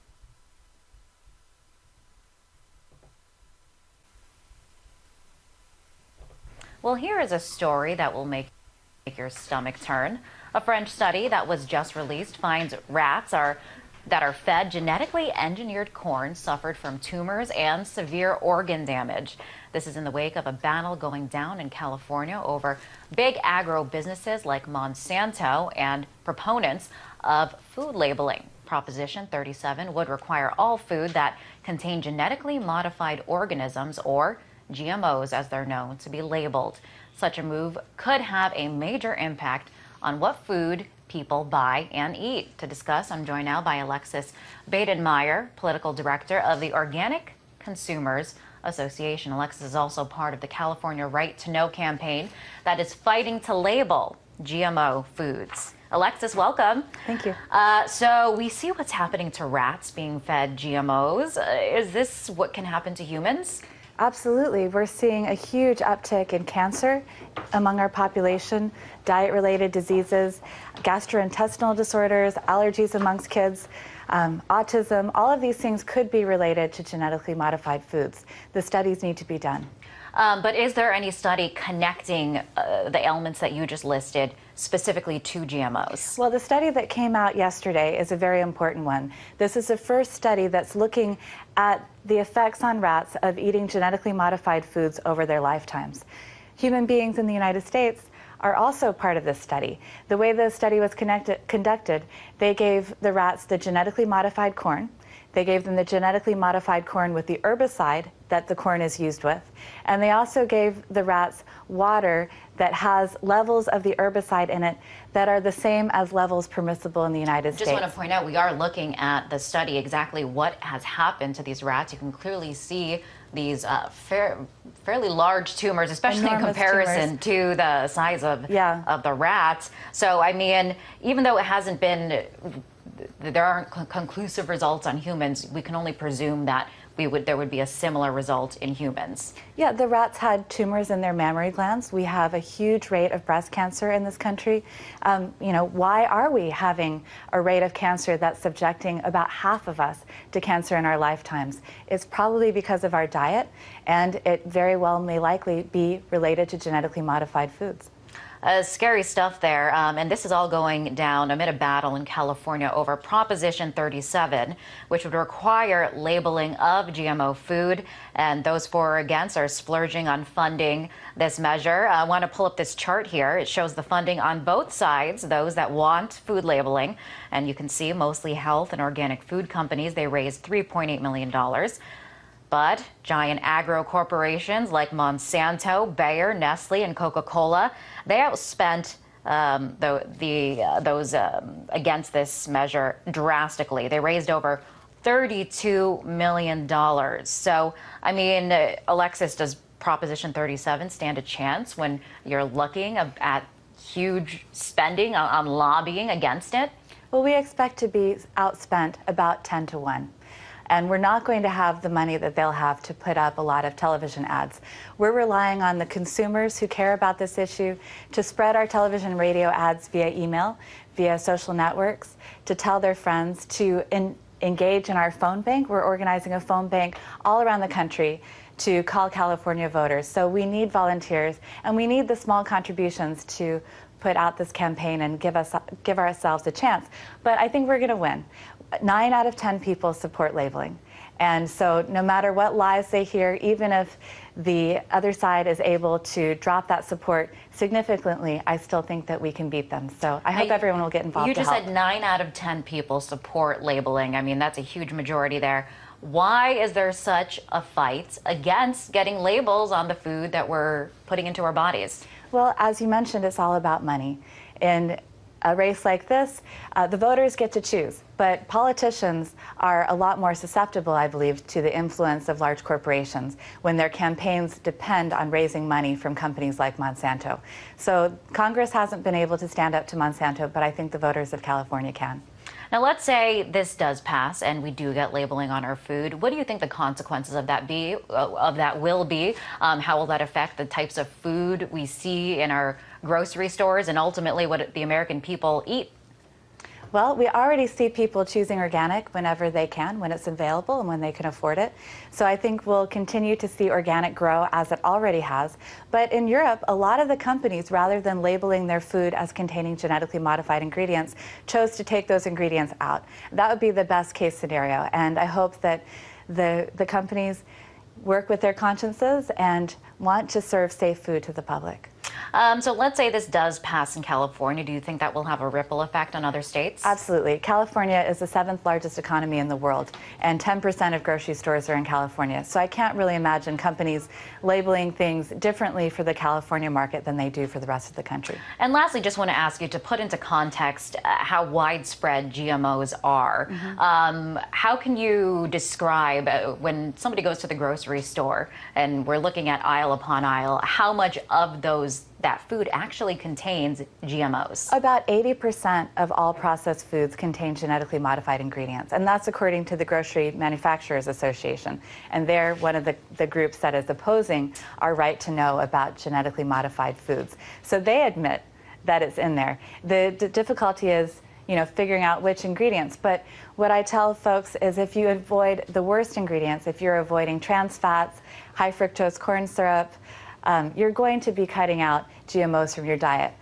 Well, here is a story that will make your stomach turn. A French study that was just released finds rats that are fed genetically engineered corn suffered from tumors and severe organ damage. This is in the wake of a battle going down in California over big agro businesses like Monsanto and proponents of food labeling. Proposition 37 would require all food that contain genetically modified organisms, or GMOs as they're known, to be labeled. Such a move could have a major impact on what food people buy and eat. To discuss, I'm joined now by Alexis Baden-Meyer, Political Director of the Organic Consumers Association. Alexis is also part of the California Right to Know campaign that is fighting to label GMO foods. Alexis, welcome. Thank you. So we see what's happening to rats being fed GMOs. Is this what can happen to humans? Absolutely. We're seeing a huge uptick in cancer among our population, diet-related diseases, gastrointestinal disorders, allergies amongst kids, autism. All of these things could be related to genetically modified foods. The studies need to be done. But is there any study connecting the ailments that you just listed specifically to GMOs? Well, the study that came out yesterday is a very important one. This is the first study that's looking at the effects on rats of eating genetically modified foods over their lifetimes. Human beings in the United States are also part of this study. The way the study was conducted, they gave the rats the genetically modified corn. They gave them the genetically modified corn with the herbicide that the corn is used with. And they also gave the rats water that has levels of the herbicide in it that are the same as levels permissible in the United States. Just want to point out, we are looking at the study, exactly what has happened to these rats. You can clearly see these fairly large tumors, especially Enormous in comparison tumors. to the size of the rats. So, I mean, even though it hasn't been, there aren't conclusive results on humans, we can only presume that there would be a similar result in humans. Yeah, the rats had tumors in their mammary glands. We have a huge rate of breast cancer in this country. You know, why are we having a rate of cancer that's subjecting about half of us to cancer in our lifetimes? It's probably because of our diet, and it very well may likely be related to genetically modified foods. Scary stuff there, and this is all going down amid a battle in California over Proposition 37, which would require labeling of GMO food, and those for or against are splurging on funding this measure. I want to pull up this chart here. It shows the funding on both sides, those that want food labeling, and you can see mostly health and organic food companies. They raised $3.8 million. But giant agro corporations like Monsanto, Bayer, Nestle, and Coca-Cola, they outspent those against this measure drastically. They raised over $32 million. So, I mean, Alexis, does Proposition 37 stand a chance when you're looking at huge spending on lobbying against it? Well, we expect to be outspent about 10 to 1. And we're not going to have the money that they'll have to put up a lot of television ads. We're relying on the consumers who care about this issue to spread our television and radio ads via email, via social networks, to tell their friends, to engage in our phone bank. We're organizing a phone bank all around the country to call California voters. So we need volunteers, and we need the small contributions to put out this campaign and give ourselves a chance. But I think we're going to win. 9 out of 10 people support labeling. And so no matter what lies they hear, even if the other side is able to drop that support significantly, I still think that we can beat them. So I hope everyone will get involved. You to just help. said 9 out of 10 people support labeling. I mean, that's a huge majority there. Why is there such a fight against getting labels on the food that we're putting into our bodies? Well, as you mentioned, it's all about money. In a race like this, the voters get to choose, but politicians are a lot more susceptible, I believe, to the influence of large corporations when their campaigns depend on raising money from companies like Monsanto. So Congress hasn't been able to stand up to Monsanto, but I think the voters of California can. Now, let's say this does pass and we do get labeling on our food. What do you think the consequences of that will be? How will that affect the types of food we see in our grocery stores and ultimately what the American people eat? Well, we already see people choosing organic whenever they can, when it's available and when they can afford it. So I think we'll continue to see organic grow as it already has. But in Europe, a lot of the companies, rather than labeling their food as containing genetically modified ingredients, chose to take those ingredients out. That would be the best case scenario. And I hope that the companies work with their consciences and want to serve safe food to the public. So let's say this does pass in California. Do you think that will have a ripple effect on other states? Absolutely. California is the 7th largest economy in the world, and 10% of grocery stores are in California. So I can't really imagine companies labeling things differently for the California market than they do for the rest of the country. And lastly, just want to ask you to put into context how widespread GMOs are. How can you describe when somebody goes to the grocery store and we're looking at aisle upon aisle, how much of that food actually contains GMOs? About 80% of all processed foods contain genetically modified ingredients, and that's according to the Grocery Manufacturers Association. And they're one of the groups that is opposing our right to know about genetically modified foods. So they admit that it's in there. The difficulty is, figuring out which ingredients. But what I tell folks is if you avoid the worst ingredients, if you're avoiding trans fats, high fructose corn syrup, you're going to be cutting out GMOs from your diet.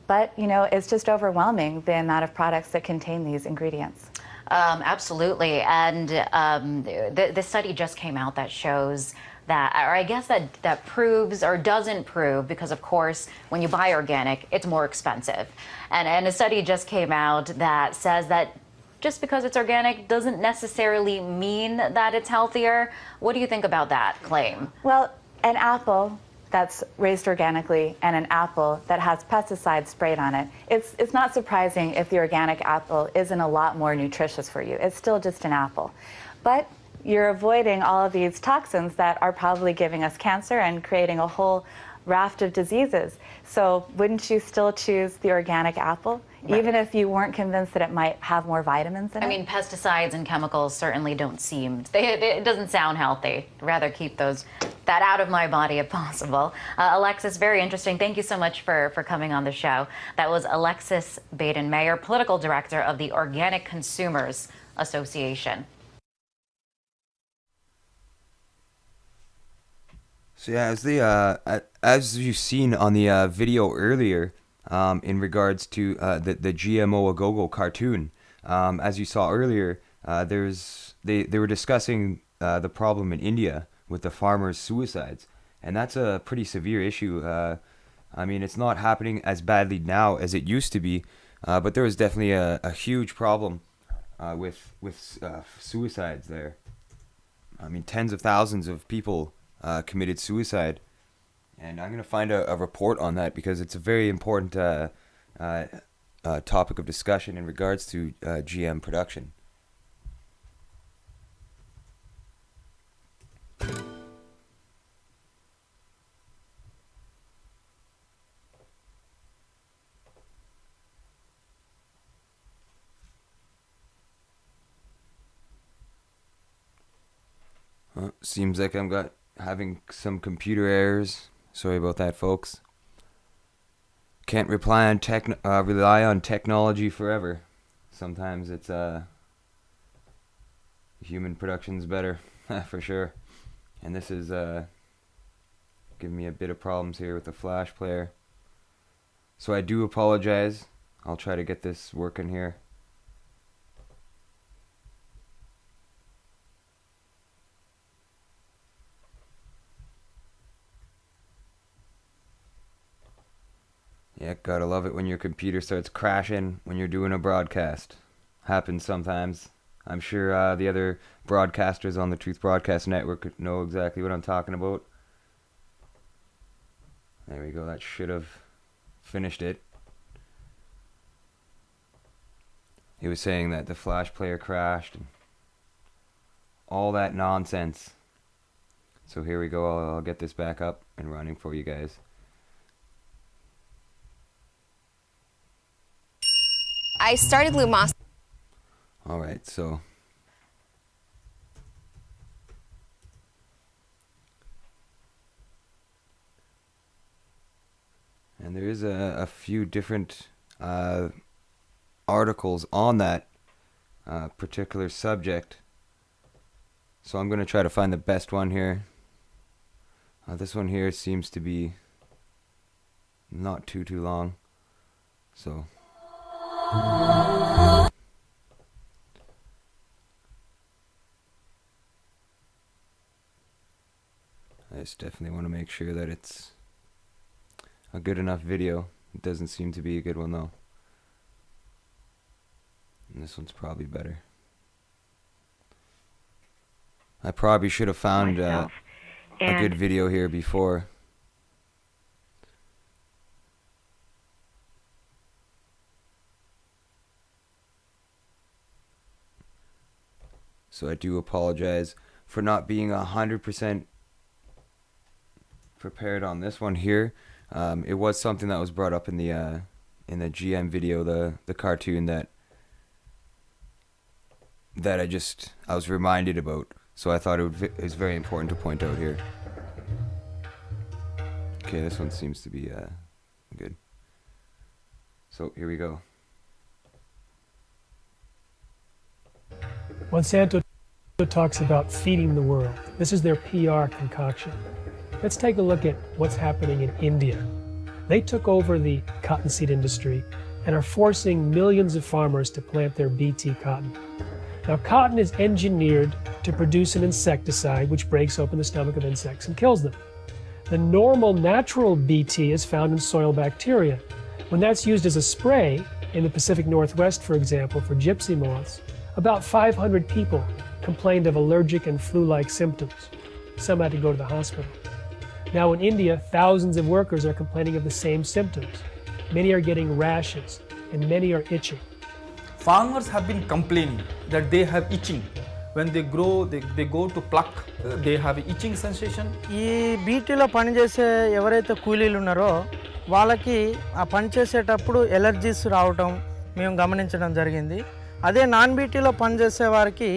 But, it's just overwhelming the amount of products that contain these ingredients. Absolutely. And the study just came out that shows that, or I guess that proves or doesn't prove, because of course, when you buy organic, it's more expensive. And a study just came out that says that just because it's organic doesn't necessarily mean that it's healthier. What do you think about that claim? Well, an apple that's raised organically and an apple that has pesticides sprayed on it, it's not surprising if the organic apple isn't a lot more nutritious for you. It's still just an apple. But you're avoiding all of these toxins that are probably giving us cancer and creating a whole raft of diseases. So wouldn't you still choose the organic apple, right, even if you weren't convinced that it might have more vitamins in it? I mean, pesticides and chemicals certainly don't seem, it doesn't sound healthy. I'd rather keep that out of my body if possible. Alexis, very interesting. Thank you so much for coming on the show. That was Alexis Baden-Mayer, Political Director of the Organic Consumers Association. So yeah, as you've seen on the video earlier, in regards to the GMO A Go-Go cartoon, as you saw earlier, they were discussing the problem in India with the farmers' suicides, and that's a pretty severe issue. I mean, it's not happening as badly now as it used to be, but there was definitely a huge problem with suicides there. I mean, tens of thousands of people committed suicide, and I'm going to find a report on that because it's a very important topic of discussion in regards to GM production. Seems like I'm having some computer errors. Sorry about that, folks. Can't rely on technology forever. Sometimes it's human production's better, for sure. And this is giving me a bit of problems here with the Flash player. So I do apologize. I'll try to get this working here. Yeah, gotta love it when your computer starts crashing when you're doing a broadcast. Happens sometimes. I'm sure the other broadcasters on the Truth Broadcast Network know exactly what I'm talking about. There we go, that should have finished it. He was saying that the Flash player crashed and all that nonsense. So here we go, I'll get this back up and running for you guys. I started Lumos. Alright, so and there is a few different articles on that particular subject. So I'm going to try to find the best one here. This one here seems to be not too long. So I just definitely want to make sure that it's a good enough video. It doesn't seem to be a good one though. And this one's probably better. I probably should have found a good video here before. So I do apologize for not being 100% prepared on this one here. It was something that was brought up in the GM video, the cartoon that I was reminded about. So I thought it was very important to point out here. Okay, this one seems to be good. So here we go. Monsanto talks about feeding the world. This is their PR concoction. Let's take a look at what's happening in India. They took over the cottonseed industry and are forcing millions of farmers to plant their Bt cotton. Now, cotton is engineered to produce an insecticide which breaks open the stomach of insects and kills them. The normal natural Bt is found in soil bacteria. When that's used as a spray in the Pacific Northwest, for example, for gypsy moths, about 500 people complained of allergic and flu-like symptoms. Some had to go to the hospital. Now in India, thousands of workers are complaining of the same symptoms. Many are getting rashes and many are itching. Farmers have been complaining that they have itching. When they grow, they go to pluck, they have itching sensation. ఈ బీటీలో పనిచేసే ఎవరైతే కూలీలు ఉన్నారో వాళ్ళకి ఆ పని చేసేటప్పుడు allergies రావటం మేము గమనించడం జరిగింది. అదే నాన్ బీటీలో పనిచేసే వారికి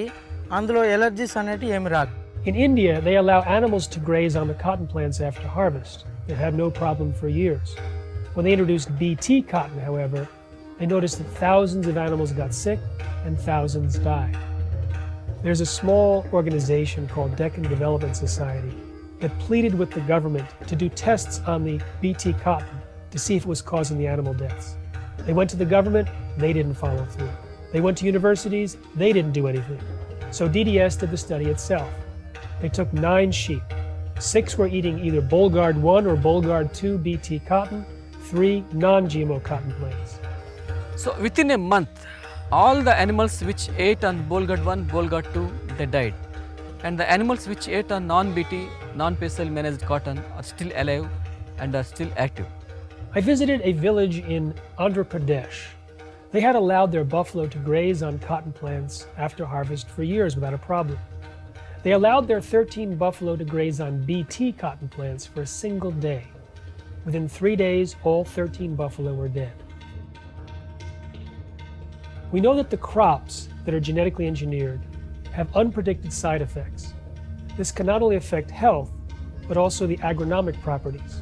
అందులో ఎలర్జీస్ అనేటివి ఏమి రాదు. In India, they allow animals to graze on the cotton plants after harvest. They've had no problem for years. When they introduced Bt cotton, however, they noticed that thousands of animals got sick and thousands died. There's a small organization called Deccan Development Society that pleaded with the government to do tests on the Bt cotton to see if it was causing the animal deaths. They went to the government, they didn't follow through. They went to universities, they didn't do anything. So DDS did the study itself. They took 9 sheep. 6 were eating either Bolgard 1 or Bolgard 2 Bt cotton, 3 non-GMO cotton plants. So within a month, all the animals which ate on Bolgard 1, Bolgard 2, they died. And the animals which ate on non-Bt, non-pestle managed cotton are still alive and are still active. I visited a village in Andhra Pradesh. They had allowed their buffalo to graze on cotton plants after harvest for years without a problem. They allowed their 13 buffalo to graze on Bt cotton plants for a single day. Within 3 days, all 13 buffalo were dead. We know that the crops that are genetically engineered have unpredicted side effects. This can not only affect health, but also the agronomic properties.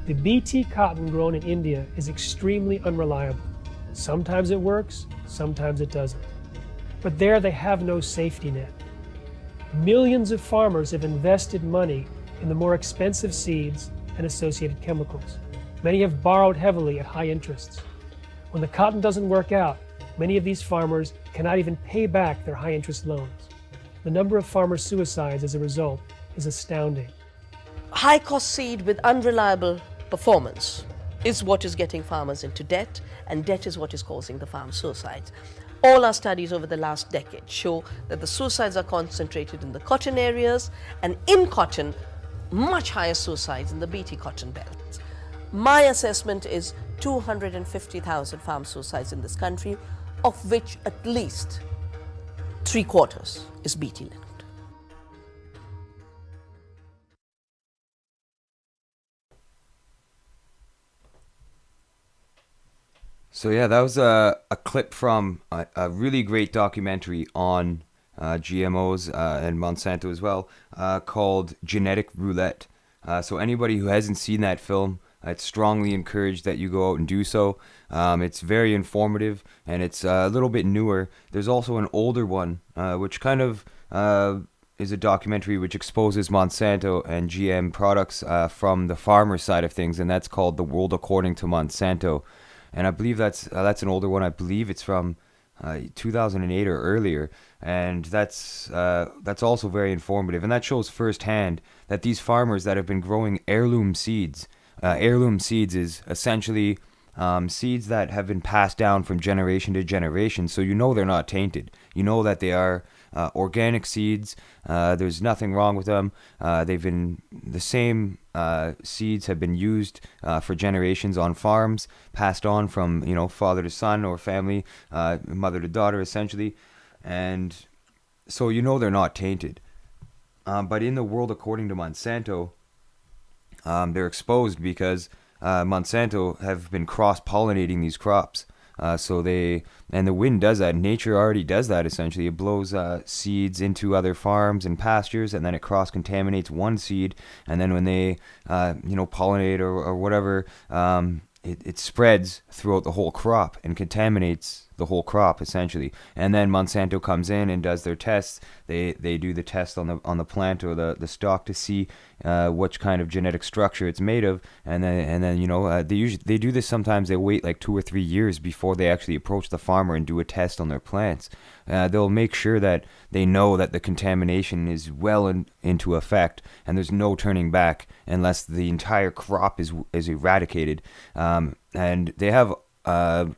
The Bt cotton grown in India is extremely unreliable. Sometimes it works, sometimes it doesn't. But there they have no safety net. Millions of farmers have invested money in the more expensive seeds and associated chemicals. Many have borrowed heavily at high interests. When the cotton doesn't work out, many of these farmers cannot even pay back their high interest loans. The number of farmer suicides as a result is astounding. High cost seed with unreliable performance is what is getting farmers into debt, and debt is what is causing the farm suicides. All our studies over the last decade show that the suicides are concentrated in the cotton areas, and in cotton, much higher suicides in the Bt cotton belts. My assessment is 250,000 farm suicides in this country, of which at least 3/4 is Bt linked. So yeah, that was a clip from a really great documentary on GMOs and Monsanto as well, called Genetic Roulette. So anybody who hasn't seen that film, I'd strongly encourage that you go out and do so. It's very informative, and it's a little bit newer. There's also an older one, which kind of is a documentary which exposes Monsanto and GM products from the farmer side of things, and that's called The World According to Monsanto. And I believe that's an older one. I believe it's from 2008 or earlier, and that's also very informative. And that shows firsthand that these farmers that have been growing heirloom seeds is essentially seeds that have been passed down from generation to generation. So you know they're not tainted. You know that they are organic seeds. There's nothing wrong with them. The same seeds have been used for generations on farms, passed on from father to son or family, mother to daughter essentially, and so you know they're not tainted. But in The World According to Monsanto, they're exposed because Monsanto have been cross-pollinating these crops. And the wind does that. Nature already does that, essentially. It blows seeds into other farms and pastures, and then it cross-contaminates one seed. And then when they, pollinate or whatever, it spreads throughout the whole crop and contaminates the whole crop, essentially. And then Monsanto comes in and does their tests. They do the test on the plant or the stalk to see which kind of genetic structure it's made of, and then they do this sometimes. They wait like 2 or 3 years before they actually approach the farmer and do a test on their plants. They'll make sure that they know that the contamination is well into effect and there's no turning back unless the entire crop is eradicated. And they have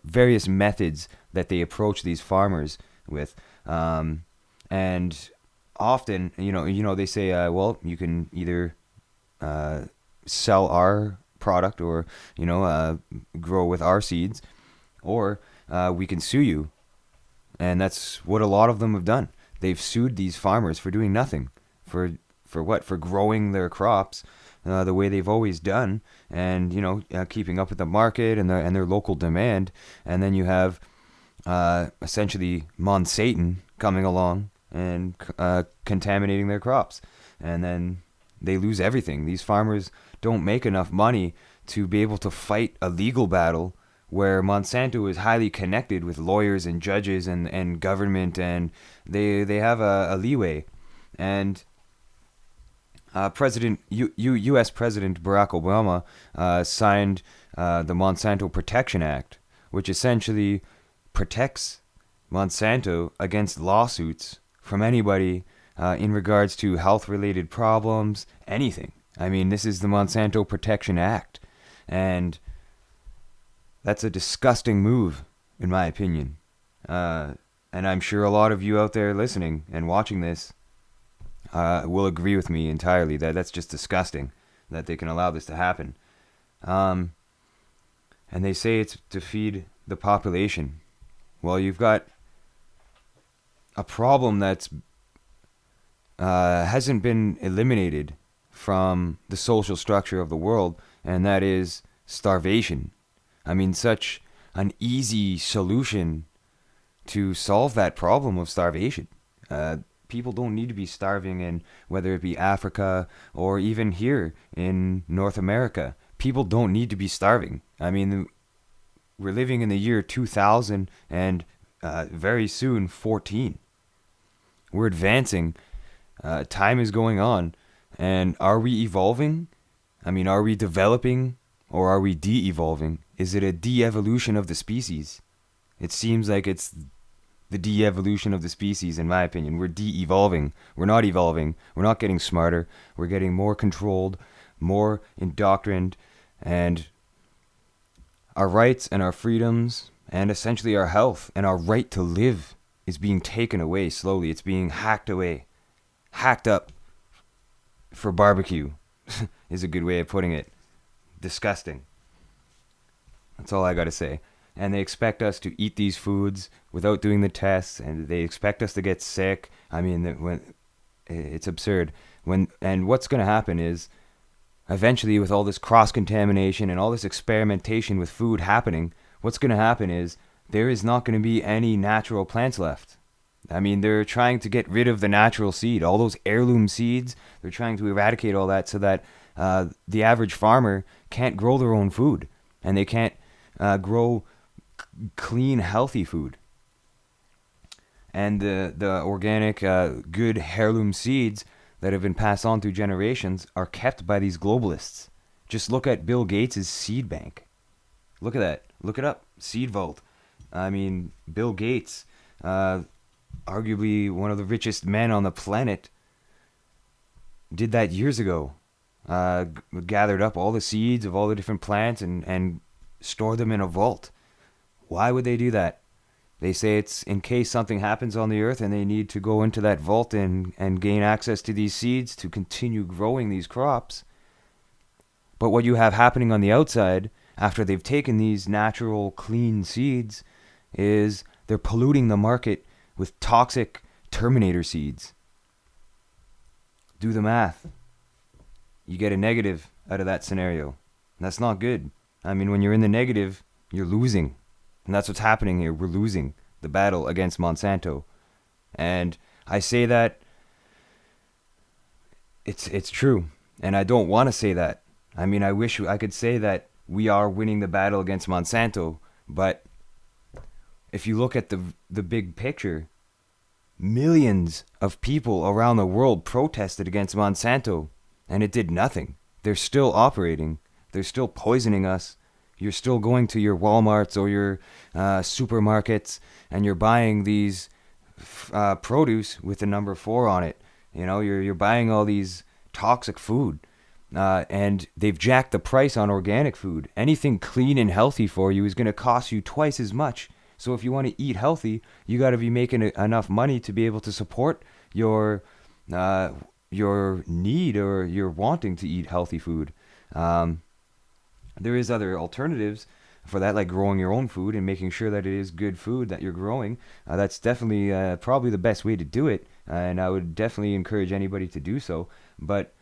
various methods that they approach these farmers with, and often, they say, well, you can either sell our product or, grow with our seeds, or we can sue you. And that's what a lot of them have done. They've sued these farmers for doing nothing, for what? For growing their crops the way they've always done, and keeping up with the market and their local demand. And then you have essentially Monsanto coming along and contaminating their crops, and then they lose everything. These farmers don't make enough money to be able to fight a legal battle where Monsanto is highly connected with lawyers and judges and government, and they have a leeway. And U.S. President Barack Obama signed the Monsanto Protection Act, which essentially protects Monsanto against lawsuits from anybody in regards to health-related problems, anything. I mean, this is the Monsanto Protection Act, and that's a disgusting move, in my opinion. And I'm sure a lot of you out there listening and watching this will agree with me entirely that that's just disgusting that they can allow this to happen. And they say it's to feed the population. Well, you've got a problem that's hasn't been eliminated from the social structure of the world, and that is starvation. I mean, such an easy solution to solve that problem of starvation. People don't need to be starving in whether it be Africa or even here in North America. People don't need to be starving. I mean, we're living in the year 2000 and very soon 14. We're advancing. Time is going on. And are we evolving? I mean, are we developing or are we de-evolving? Is it a de-evolution of the species? It seems like it's the de-evolution of the species, in my opinion. We're de-evolving. We're not evolving. We're not getting smarter. We're getting more controlled, more indoctrined, and our rights and our freedoms and essentially our health and our right to live is being taken away slowly. It's being hacked away. Hacked up for barbecue is a good way of putting it. Disgusting. That's all I got to say. And they expect us to eat these foods without doing the tests, and they expect us to get sick. I mean, it's absurd. And what's going to happen is, eventually, with all this cross-contamination and all this experimentation with food happening, what's going to happen is there is not going to be any natural plants left. I mean, they're trying to get rid of the natural seed, all those heirloom seeds. They're trying to eradicate all that so that the average farmer can't grow their own food, and they can't grow clean, healthy food. And the organic, good heirloom seeds that have been passed on through generations are kept by these globalists. Just look at Bill Gates' seed bank. Look at that. Look it up. Seed Vault. I mean, Bill Gates, arguably one of the richest men on the planet, did that years ago. Gathered up all the seeds of all the different plants and stored them in a vault. Why would they do that? They say it's in case something happens on the earth and they need to go into that vault and gain access to these seeds to continue growing these crops. But what you have happening on the outside, after they've taken these natural, clean seeds, is they're polluting the market with toxic Terminator seeds. Do the math. You get a negative out of that scenario. That's not good. I mean, when you're in the negative, you're losing. And that's what's happening here. We're losing the battle against Monsanto. And I say that it's true. And I don't want to say that. I mean, I wish I could say that we are winning the battle against Monsanto. But if you look at the big picture, millions of people around the world protested against Monsanto. And it did nothing. They're still operating. They're still poisoning us. You're still going to your Walmarts or your supermarkets and you're buying these produce with the number 4 on it. You know, you're buying all these toxic food. And they've jacked the price on organic food. Anything clean and healthy for you is going to cost you twice as much. So if you want to eat healthy, you got to be making enough money to be able to support your need or your wanting to eat healthy food. There is other alternatives for that, like growing your own food and making sure that it is good food that you're growing. That's definitely probably the best way to do it, and I would definitely encourage anybody to do so. But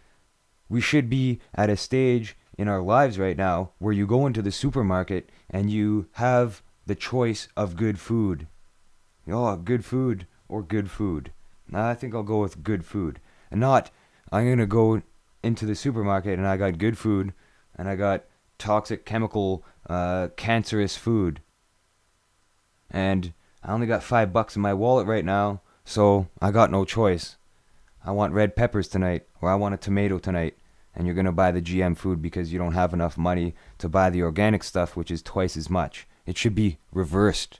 we should be at a stage in our lives right now where you go into the supermarket and you have the choice of good food. Oh, good food or good food. I think I'll go with good food. And not, I'm going to go into the supermarket and I got good food and I got toxic, chemical, cancerous food. And I only got $5 in my wallet right now, so I got no choice. I want red peppers tonight, or I want a tomato tonight. And you're going to buy the GM food because you don't have enough money to buy the organic stuff, which is twice as much. It should be reversed.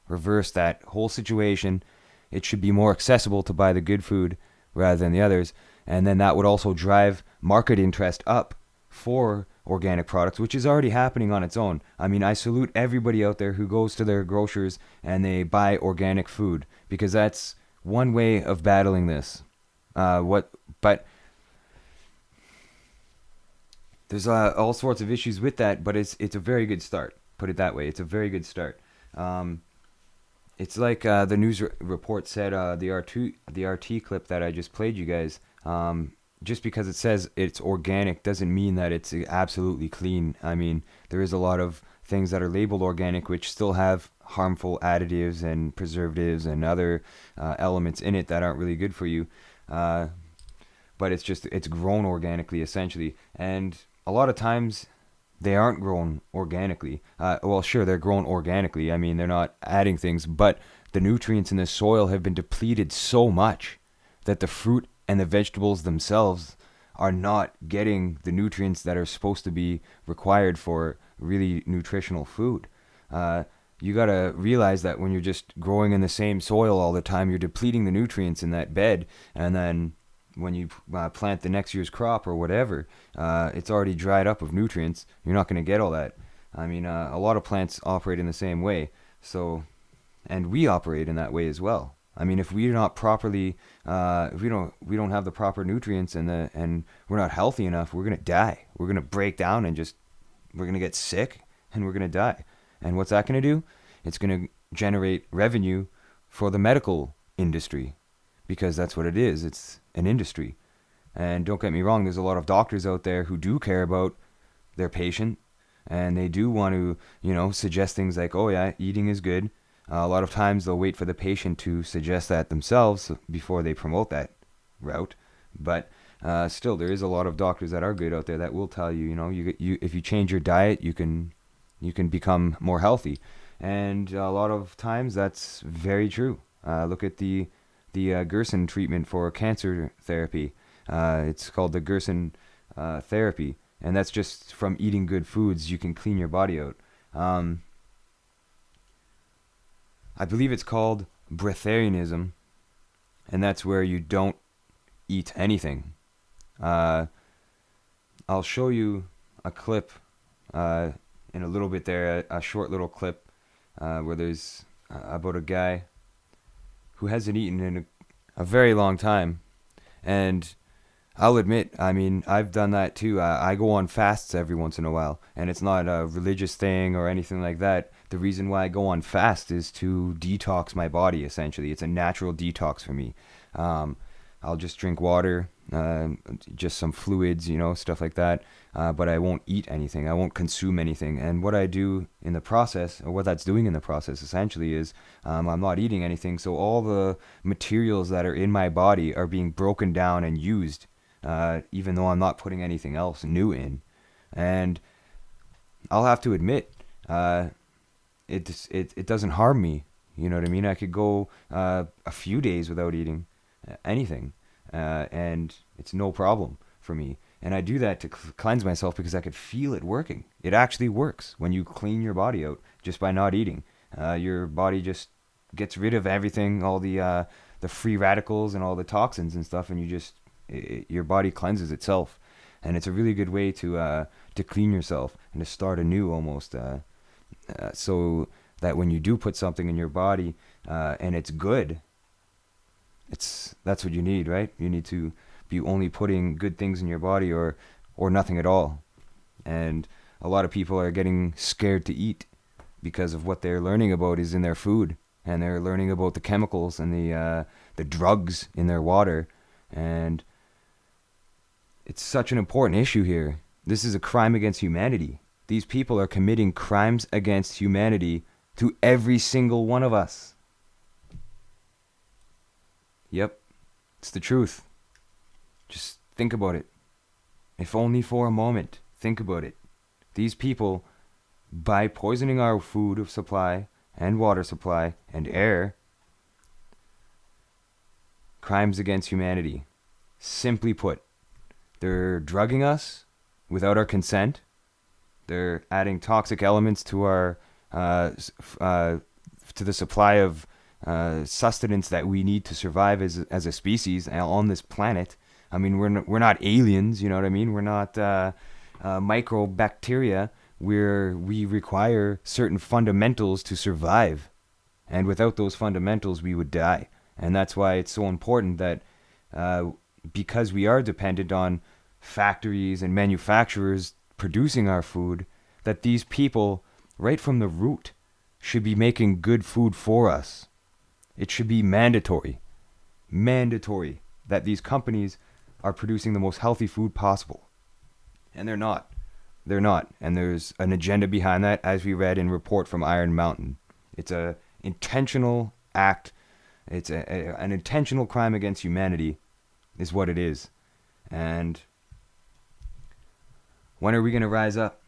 Reverse that whole situation. It should be more accessible to buy the good food rather than the others. And then that would also drive market interest up for organic products, which is already happening on its own. I mean, I salute everybody out there who goes to their grocers and they buy organic food, because that's one way of battling this. But there's all sorts of issues with that, but it's a very good start. Put it that way. It's a very good start. It's like the news report said, the RT clip that I just played you guys. Just because it says it's organic doesn't mean that it's absolutely clean. I mean, there is a lot of things that are labeled organic which still have harmful additives and preservatives and other elements in it that aren't really good for you. But it's grown organically essentially, and a lot of times they aren't grown organically. Well, sure, they're grown organically. I mean, they're not adding things, but the nutrients in the soil have been depleted so much that the fruit and the vegetables themselves are not getting the nutrients that are supposed to be required for really nutritional food. You got to realize that when you're just growing in the same soil all the time, you're depleting the nutrients in that bed, and then when you plant the next year's crop or whatever, it's already dried up of nutrients. You're not going to get all that. I mean, a lot of plants operate in the same way. So, and we operate in that way as well. I mean, if we're not properly, if we don't have the proper nutrients and we're not healthy enough, we're going to die. We're going to break down and we're going to get sick and we're going to die. And what's that going to do? It's going to generate revenue for the medical industry, because that's what it is. It's an industry. And don't get me wrong, there's a lot of doctors out there who do care about their patient, and they do want to, suggest things like, oh yeah, eating is good. A lot of times they'll wait for the patient to suggest that themselves before they promote that route. But still, there is a lot of doctors that are good out there that will tell you, if you change your diet, you can become more healthy. And a lot of times that's very true. Look at the Gerson treatment for cancer therapy. It's called the Gerson therapy, and that's just from eating good foods. You can clean your body out. I believe it's called breatharianism, and that's where you don't eat anything. I'll show you a clip in a little bit there, a short little clip where there's about a guy who hasn't eaten in a very long time. And I'll admit, I mean, I've done that too. I go on fasts every once in a while, and it's not a religious thing or anything like that. The reason why I go on fast is to detox my body, essentially. It's a natural detox for me. I'll just drink water, just some fluids, stuff like that. But I won't eat anything. I won't consume anything. And what I do in the process, or what that's doing in the process, essentially, is I'm not eating anything. So all the materials that are in my body are being broken down and used, even though I'm not putting anything else new in. And I'll have to admit, it doesn't harm me. You know what I mean? I could go a few days without eating anything, and it's no problem for me. And I do that to cleanse myself because I could feel it working. It actually works when you clean your body out just by not eating. Your body just gets rid of everything, all the free radicals and all the toxins and stuff, and your body cleanses itself. And it's a really good way to clean yourself and to start anew almost. So that when you do put something in your body and it's good, that's what you need, right? You need to be only putting good things in your body or nothing at all. And a lot of people are getting scared to eat because of what they're learning about is in their food, and they're learning about the chemicals and the drugs in their water. And it's such an important issue here. This is a crime against humanity. These people are committing crimes against humanity to every single one of us. Yep, it's the truth. Just think about it. If only for a moment, think about it. These people, by poisoning our food supply and water supply and air, crimes against humanity. Simply put, they're drugging us without our consent. They're adding toxic elements to our to the supply of sustenance that we need to survive as a species on this planet. I mean, we're not aliens, you know what I mean? We're not microbacteria. We require certain fundamentals to survive, and without those fundamentals, we would die. And that's why it's so important that because we are dependent on factories and manufacturers producing our food, that these people, right from the root, should be making good food for us. It should be mandatory that these companies are producing the most healthy food possible. And they're not. And there's an agenda behind that, as we read in Report from Iron Mountain. It's a intentional act. It's an intentional crime against humanity is what it is. And when are we going to rise up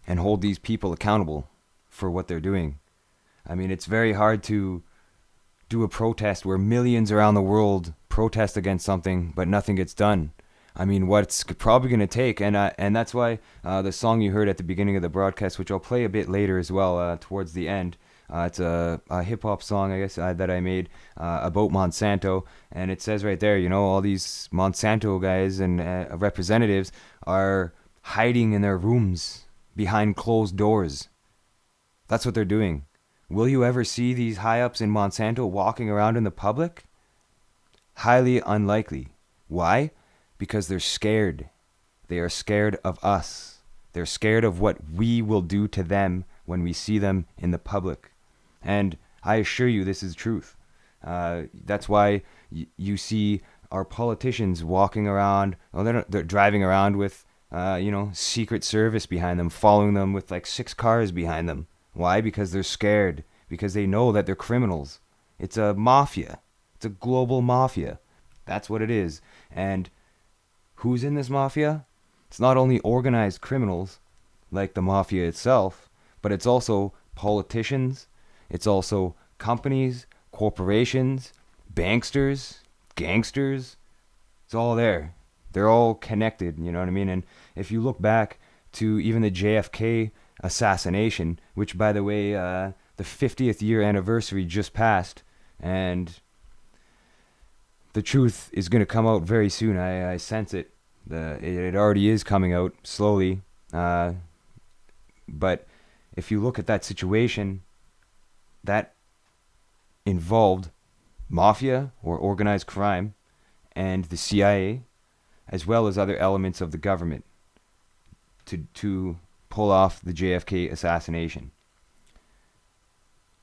and hold these people accountable for what they're doing? I mean, it's very hard to do a protest where millions around the world protest against something, but nothing gets done. I mean, what's probably going to take, and that's why the song you heard at the beginning of the broadcast, which I'll play a bit later as well, towards the end, it's a hip-hop song, I guess, that I made about Monsanto, and it says right there, you know, all these Monsanto guys and representatives are hiding in their rooms behind closed doors. That's what they're doing. Will you ever see these high-ups in Monsanto walking around in the public? Highly unlikely. Why? Because they're scared. They are scared of us. They're scared of what we will do to them when we see them in the public. And I assure you this is truth. That's why you see our politicians walking around, they're driving around with, Secret Service behind them, following them with like 6 cars behind them. Why? Because they're scared. Because they know that they're criminals. It's a mafia. It's a global mafia. That's what it is. And who's in this mafia? It's not only organized criminals, like the mafia itself, but it's also politicians. It's also companies, corporations, banksters, gangsters. It's all there. They're all connected, you know what I mean? And if you look back to even the JFK assassination, which, by the way, the 50th year anniversary just passed, and the truth is going to come out very soon. I sense it. It already is coming out slowly. But if you look at that situation, that involved mafia or organized crime and the CIA, as well as other elements of the government, to pull off the JFK assassination.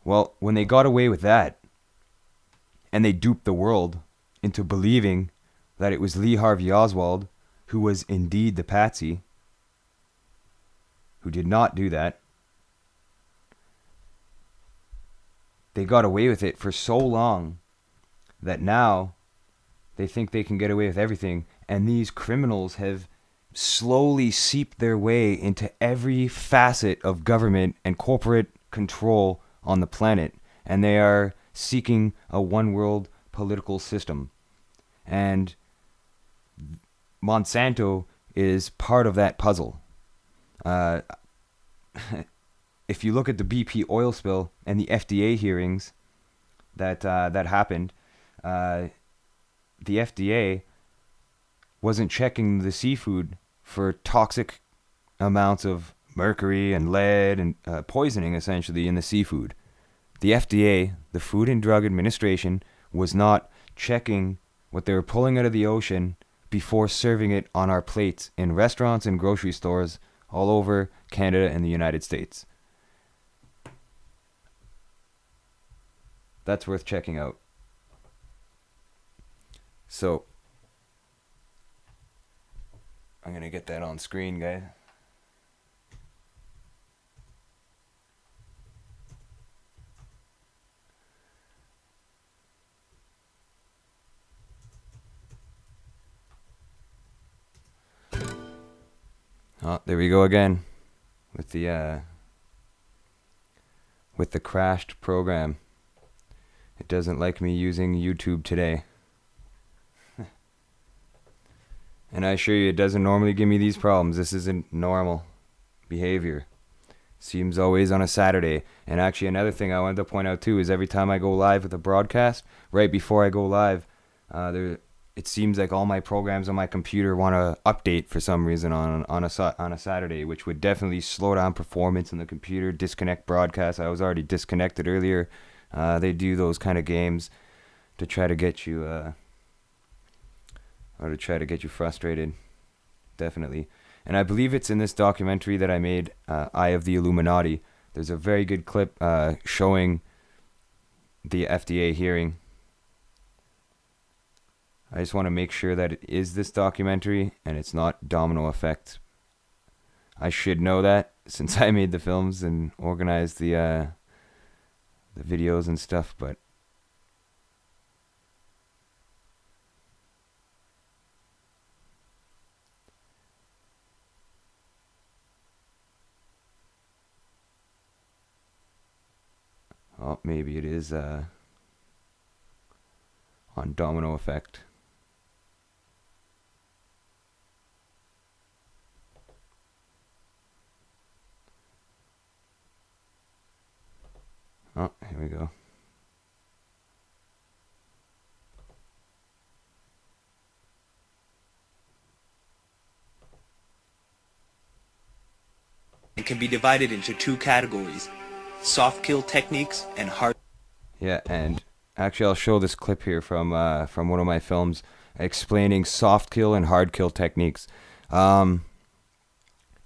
Well, when they got away with that, and they duped the world into believing that it was Lee Harvey Oswald who was indeed the patsy, who did not do that, they got away with it for so long that now they think they can get away with everything, and these criminals have slowly seeped their way into every facet of government and corporate control on the planet, and they are seeking a one world political system. And Monsanto is part of that puzzle. If you look at the BP oil spill and the FDA hearings that happened, the FDA wasn't checking the seafood for toxic amounts of mercury and lead and poisoning, essentially, in the seafood. The FDA, the Food and Drug Administration, was not checking what they were pulling out of the ocean before serving it on our plates in restaurants and grocery stores all over Canada and the United States. That's worth checking out. So, I'm going to get that on screen, guys. Oh, there we go again with the crashed program. It doesn't like me using YouTube today. And I assure you, it doesn't normally give me these problems. This isn't normal behavior. Seems always on a Saturday. And actually, another thing I wanted to point out too is every time I go live with a broadcast, right before I go live, it seems like all my programs on my computer want to update for some reason on a Saturday, which would definitely slow down performance on the computer, disconnect broadcasts. I was already disconnected earlier. They do those kind of games to try to get you, frustrated, definitely. And I believe it's in this documentary that I made, Eye of the Illuminati. There's a very good clip showing the FDA hearing. I just want to make sure that it is this documentary and it's not Domino Effect. I should know that since I made the films and organized the the videos and stuff, but oh, maybe it is on domino effect. Oh, here we go. It can be divided into two categories: soft kill techniques and hard. Yeah, and actually I'll show this clip here from one of my films explaining soft kill and hard kill techniques.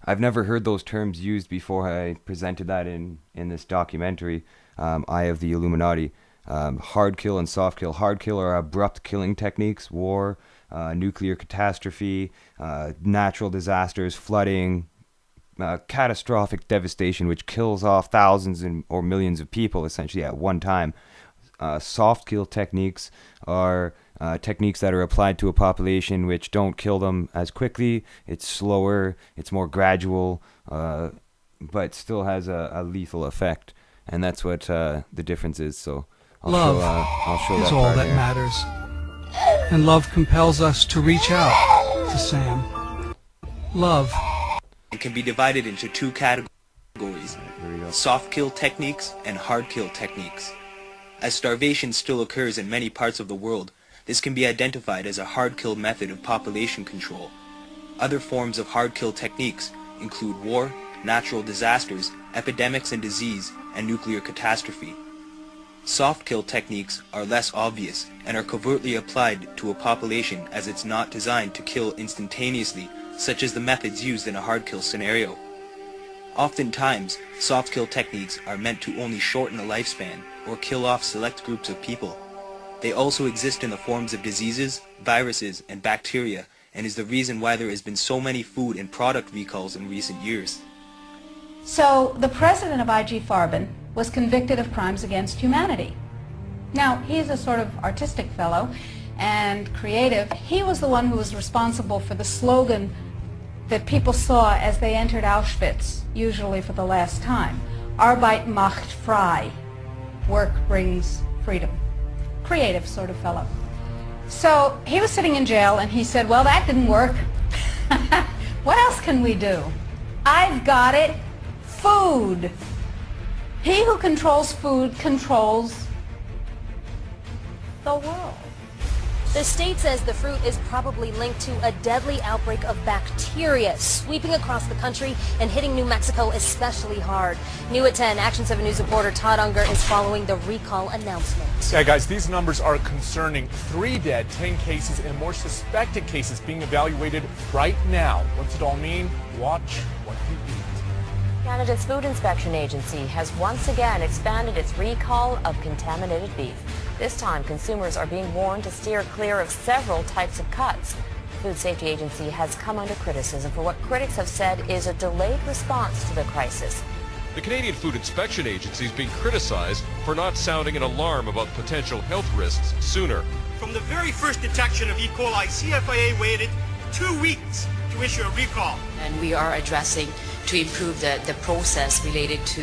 I've never heard those terms used before I presented that in this documentary, Eye of the Illuminati. Hard kill and soft kill. Hard kill are abrupt killing techniques, war, nuclear catastrophe, natural disasters, flooding, catastrophic devastation, which kills off thousands or millions of people essentially at one time. Soft kill techniques are techniques that are applied to a population which don't kill them as quickly. It's slower, it's more gradual, but still has a lethal effect. And that's what the difference is. So I'll show is that all part that here. matters. And love compels us to reach out to Sam. Love. It can be divided into two categories: soft kill techniques and hard kill techniques. As starvation still occurs in many parts of the world, this can be identified as a hard kill method of population control. Other forms of hard kill techniques include war, natural disasters, epidemics and disease, and nuclear catastrophe. Soft kill techniques are less obvious and are covertly applied to a population as it's not designed to kill instantaneously, such as the methods used in a hard kill scenario. Oftentimes, soft kill techniques are meant to only shorten a lifespan or kill off select groups of people. They also exist in the forms of diseases, viruses, and bacteria, and is the reason why there has been so many food and product recalls in recent years. So the president of IG Farben was convicted of crimes against humanity. Now, he's a sort of artistic fellow and creative. He was the one who was responsible for the slogan that people saw as they entered Auschwitz, usually for the last time. Arbeit macht frei. Work brings freedom. Creative sort of fellow. So he was sitting in jail and he said, well, that didn't work. What else can we do? I've got it. Food. He who controls food controls the world. The state says the fruit is probably linked to a deadly outbreak of bacteria sweeping across the country and hitting New Mexico especially hard. New at 10, Action 7 News reporter Todd Unger is following the recall announcement. Yeah, guys, these numbers are concerning. 3 dead, 10 cases, and more suspected cases being evaluated right now. What's it all mean? Watch what you eat. Canada's Food Inspection Agency has once again expanded its recall of contaminated beef. This time, consumers are being warned to steer clear of several types of cuts. The Food Safety Agency has come under criticism for what critics have said is a delayed response to the crisis. The Canadian Food Inspection Agency is being criticized for not sounding an alarm about potential health risks sooner. From the very first detection of E. coli, CFIA waited 2 weeks to issue a recall. And we are addressing to improve the process related to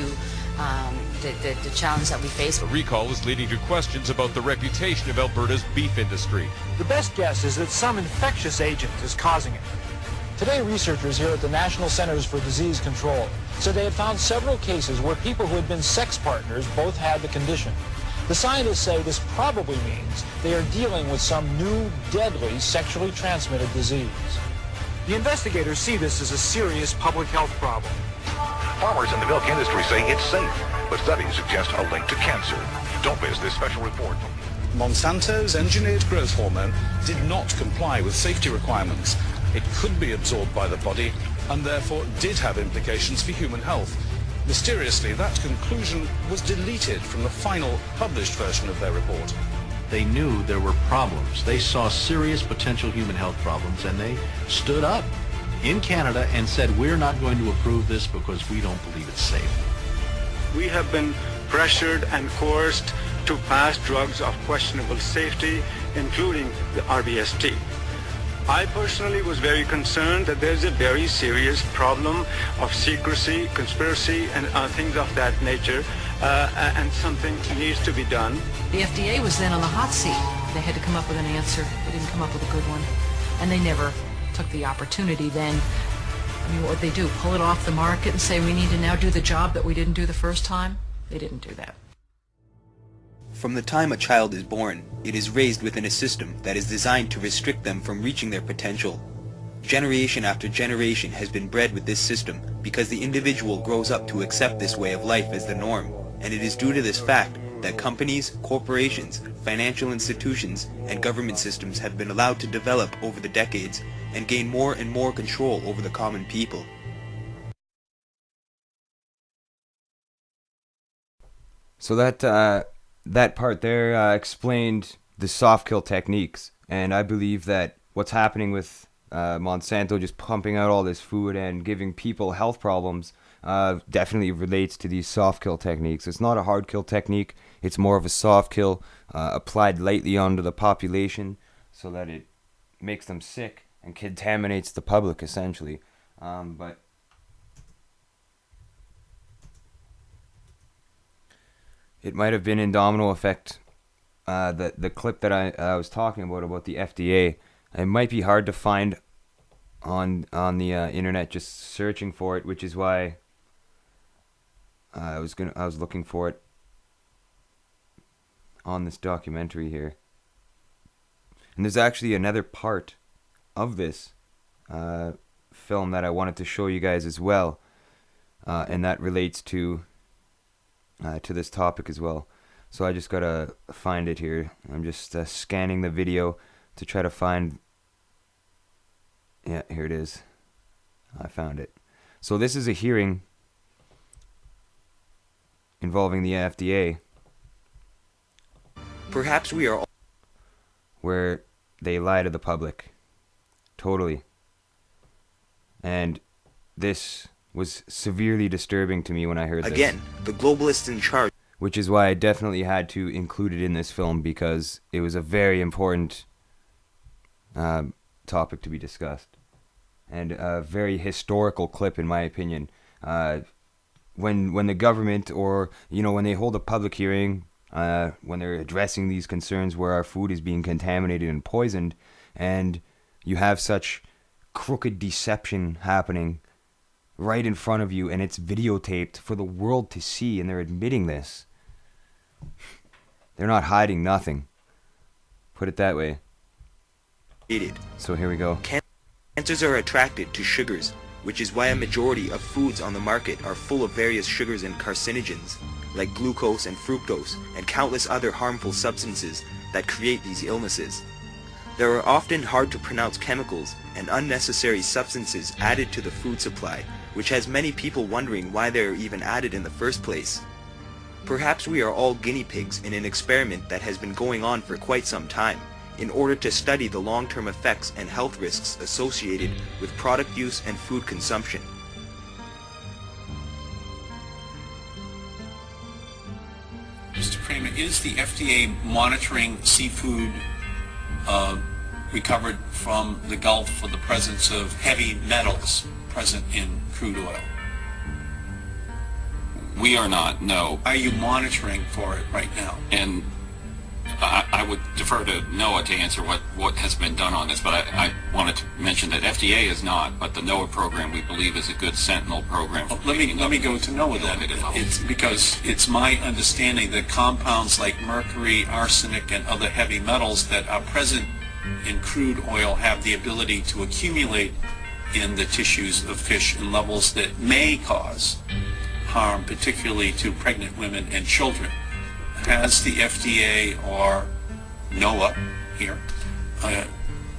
the challenge that we face. The recall is leading to questions about the reputation of Alberta's beef industry. The best guess is that some infectious agent is causing it. Today, researchers here at the National Centers for Disease Control said they had found several cases where people who had been sex partners both had the condition. The scientists say this probably means they are dealing with some new, deadly, sexually transmitted disease. The investigators see this as a serious public health problem. Farmers in the milk industry say it's safe, but studies suggest a link to cancer. Don't miss this special report. Monsanto's engineered growth hormone did not comply with safety requirements. It could be absorbed by the body and therefore did have implications for human health. Mysteriously, that conclusion was deleted from the final published version of their report. They knew there were problems. They saw serious potential human health problems, and they stood up in Canada and said, we're not going to approve this because we don't believe it's safe. We have been pressured and coerced to pass drugs of questionable safety, including the RBST. I personally was very concerned that there's a very serious problem of secrecy, conspiracy, and things of that nature, and something needs to be done. The FDA was then on the hot seat. They had to come up with an answer. They didn't come up with a good one. And they never took the opportunity then. I mean, what would they do? Pull it off the market and say we need to now do the job that we didn't do the first time? They didn't do that. From the time a child is born, it is raised within a system that is designed to restrict them from reaching their potential. Generation after generation has been bred with this system because the individual grows up to accept this way of life as the norm, and it is due to this fact that companies, corporations, financial institutions, and government systems have been allowed to develop over the decades and gain more and more control over the common people. So that part there explained the soft kill techniques, and I believe that what's happening with Monsanto just pumping out all this food and giving people health problems definitely relates to these soft kill techniques. It's not a hard kill technique, it's more of a soft kill applied lightly onto the population so that it makes them sick and contaminates the public essentially. But it might have been in domino effect. The clip that I was talking about the FDA, it might be hard to find on the internet just searching for it, which is why I was looking for it on this documentary here. And there's actually another part of this film that I wanted to show you guys as well, and that relates to this topic as well. So I just gotta find it here. I'm just scanning the video to try to find. Yeah, here it is. I found it. So this is a hearing involving the FDA. Perhaps we are all where they lie to the public. Totally. And this was severely disturbing to me when I heard this. Again, the globalists in charge. Which is why I definitely had to include it in this film, because it was a very important topic to be discussed. And a very historical clip, in my opinion. When the government, or when they hold a public hearing, when they're addressing these concerns where our food is being contaminated and poisoned, and you have such crooked deception happening right in front of you, and it's videotaped for the world to see, and they're admitting this. They're not hiding nothing. Put it that way. So here we go. Cancers are attracted to sugars, which is why a majority of foods on the market are full of various sugars and carcinogens, like glucose and fructose, and countless other harmful substances that create these illnesses. There are often hard to pronounce chemicals and unnecessary substances added to the food supply, which has many people wondering why they are even added in the first place. Perhaps we are all guinea pigs in an experiment that has been going on for quite some time, in order to study the long-term effects and health risks associated with product use and food consumption. Mr. Kramer, is the FDA monitoring seafood recovered from the Gulf for the presence of heavy metals present in crude oil? We are not, no. Are you monitoring for it right now? And I would defer to NOAA to answer what has been done on this, but I wanted to mention that FDA is not, but the NOAA program we believe is a good sentinel program. Let me go to NOAA then. It's because it's my understanding that compounds like mercury, arsenic, and other heavy metals that are present in crude oil have the ability to accumulate in the tissues of fish in levels that may cause harm, particularly to pregnant women and children. Has the FDA or NOAA here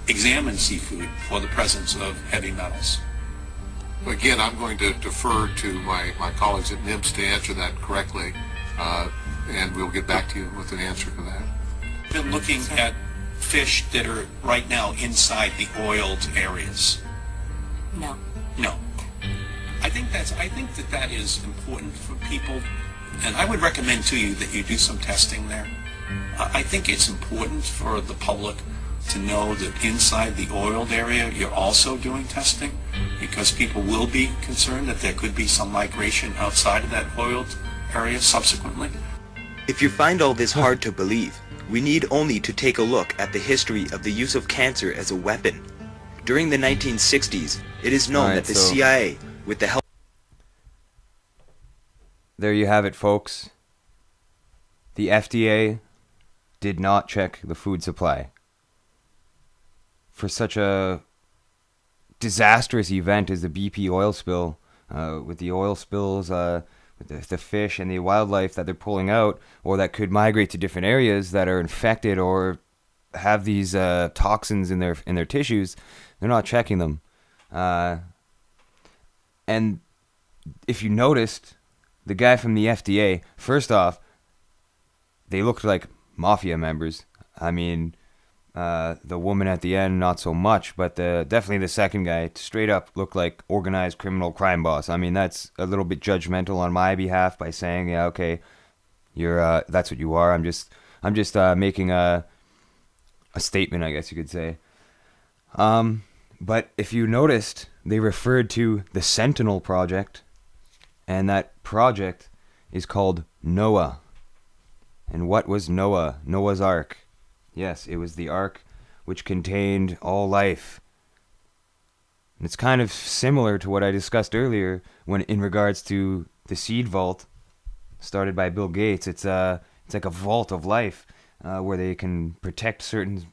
examined seafood for the presence of heavy metals? Again, I'm going to defer to my colleagues at NIMS to answer that correctly, and we'll get back to you with an answer to that. Been looking at fish that are right now inside the oiled areas. No. No. I think that is important for people And I would recommend to you that you do some testing there. I think it's important for the public to know that inside the oiled area you're also doing testing, because people will be concerned that there could be some migration outside of that oiled area subsequently. If you find all this hard to believe, we need only to take a look at the history of the use of cancer as a weapon. During the 1960s, it is known that the CIA, with the help... There you have it, folks. The FDA did not check the food supply. For such a disastrous event as the BP oil spill, with the oil spills, with the fish and the wildlife that they're pulling out, or that could migrate to different areas that are infected or have these toxins in their tissues, they're not checking them. And if you noticed, the guy from the FDA, first off, they looked like mafia members. I mean, the woman at the end, not so much, but definitely the second guy, straight up looked like organized criminal crime boss. I mean, that's a little bit judgmental on my behalf by saying, yeah, okay, you're that's what you are. I'm just making a statement, I guess you could say. But if you noticed, they referred to the Sentinel Project, and that project is called Noah. And what was Noah? Noah's Ark. Yes, it was the ark which contained all life. And it's kind of similar to what I discussed earlier when in regards to the seed vault started by Bill Gates. It's like a vault of life where they can protect certain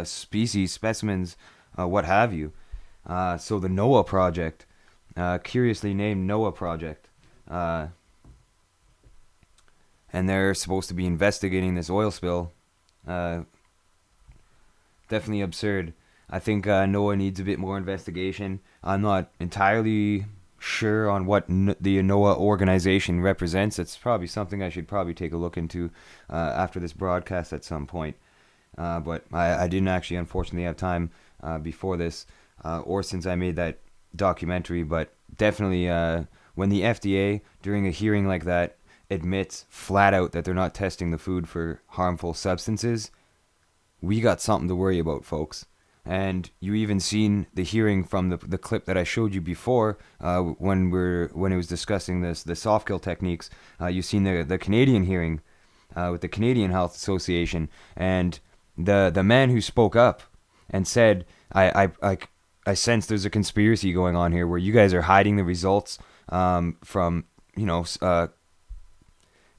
species, specimens, what have you. So the Noah Project, curiously named Noah Project, and they're supposed to be investigating this oil spill. Definitely absurd. I think Noah needs a bit more investigation. I'm not entirely sure on what the Noah organization represents. It's probably something I should probably take a look into after this broadcast at some point. But I didn't actually, unfortunately, have time before this or since I made that documentary. But definitely, when the FDA, during a hearing like that, admits flat out that they're not testing the food for harmful substances, we got something to worry about, folks. And you even seen the hearing from the clip that I showed you before when it was discussing the soft kill techniques. You've seen the Canadian hearing with the Canadian Health Association, and the man who spoke up and said, I sense there's a conspiracy going on here where you guys are hiding the results from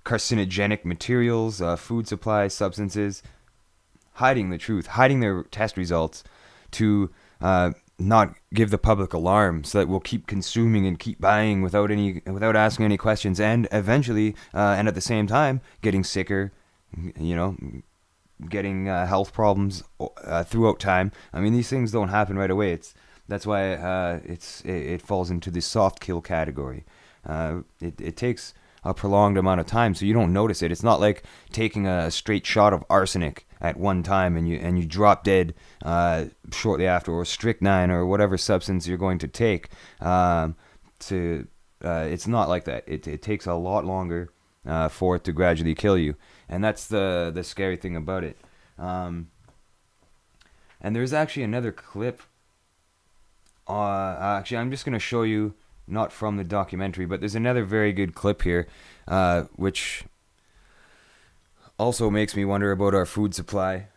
carcinogenic materials, food supply, substances, hiding the truth, hiding their test results to not give the public alarm, so that we'll keep consuming and keep buying without asking any questions, and eventually, and at the same time, getting sicker, getting health problems throughout time. I mean, these things don't happen right away. That's why it falls into the soft kill category. It takes a prolonged amount of time, so you don't notice it. It's not like taking a straight shot of arsenic at one time and you drop dead shortly after, or strychnine, or whatever substance you're going to take. It's not like that. It takes a lot longer for it to gradually kill you, and that's the scary thing about it. And there's actually another clip. Actually, I'm just going to show you, not from the documentary, but there's another very good clip here, which also makes me wonder about our food supply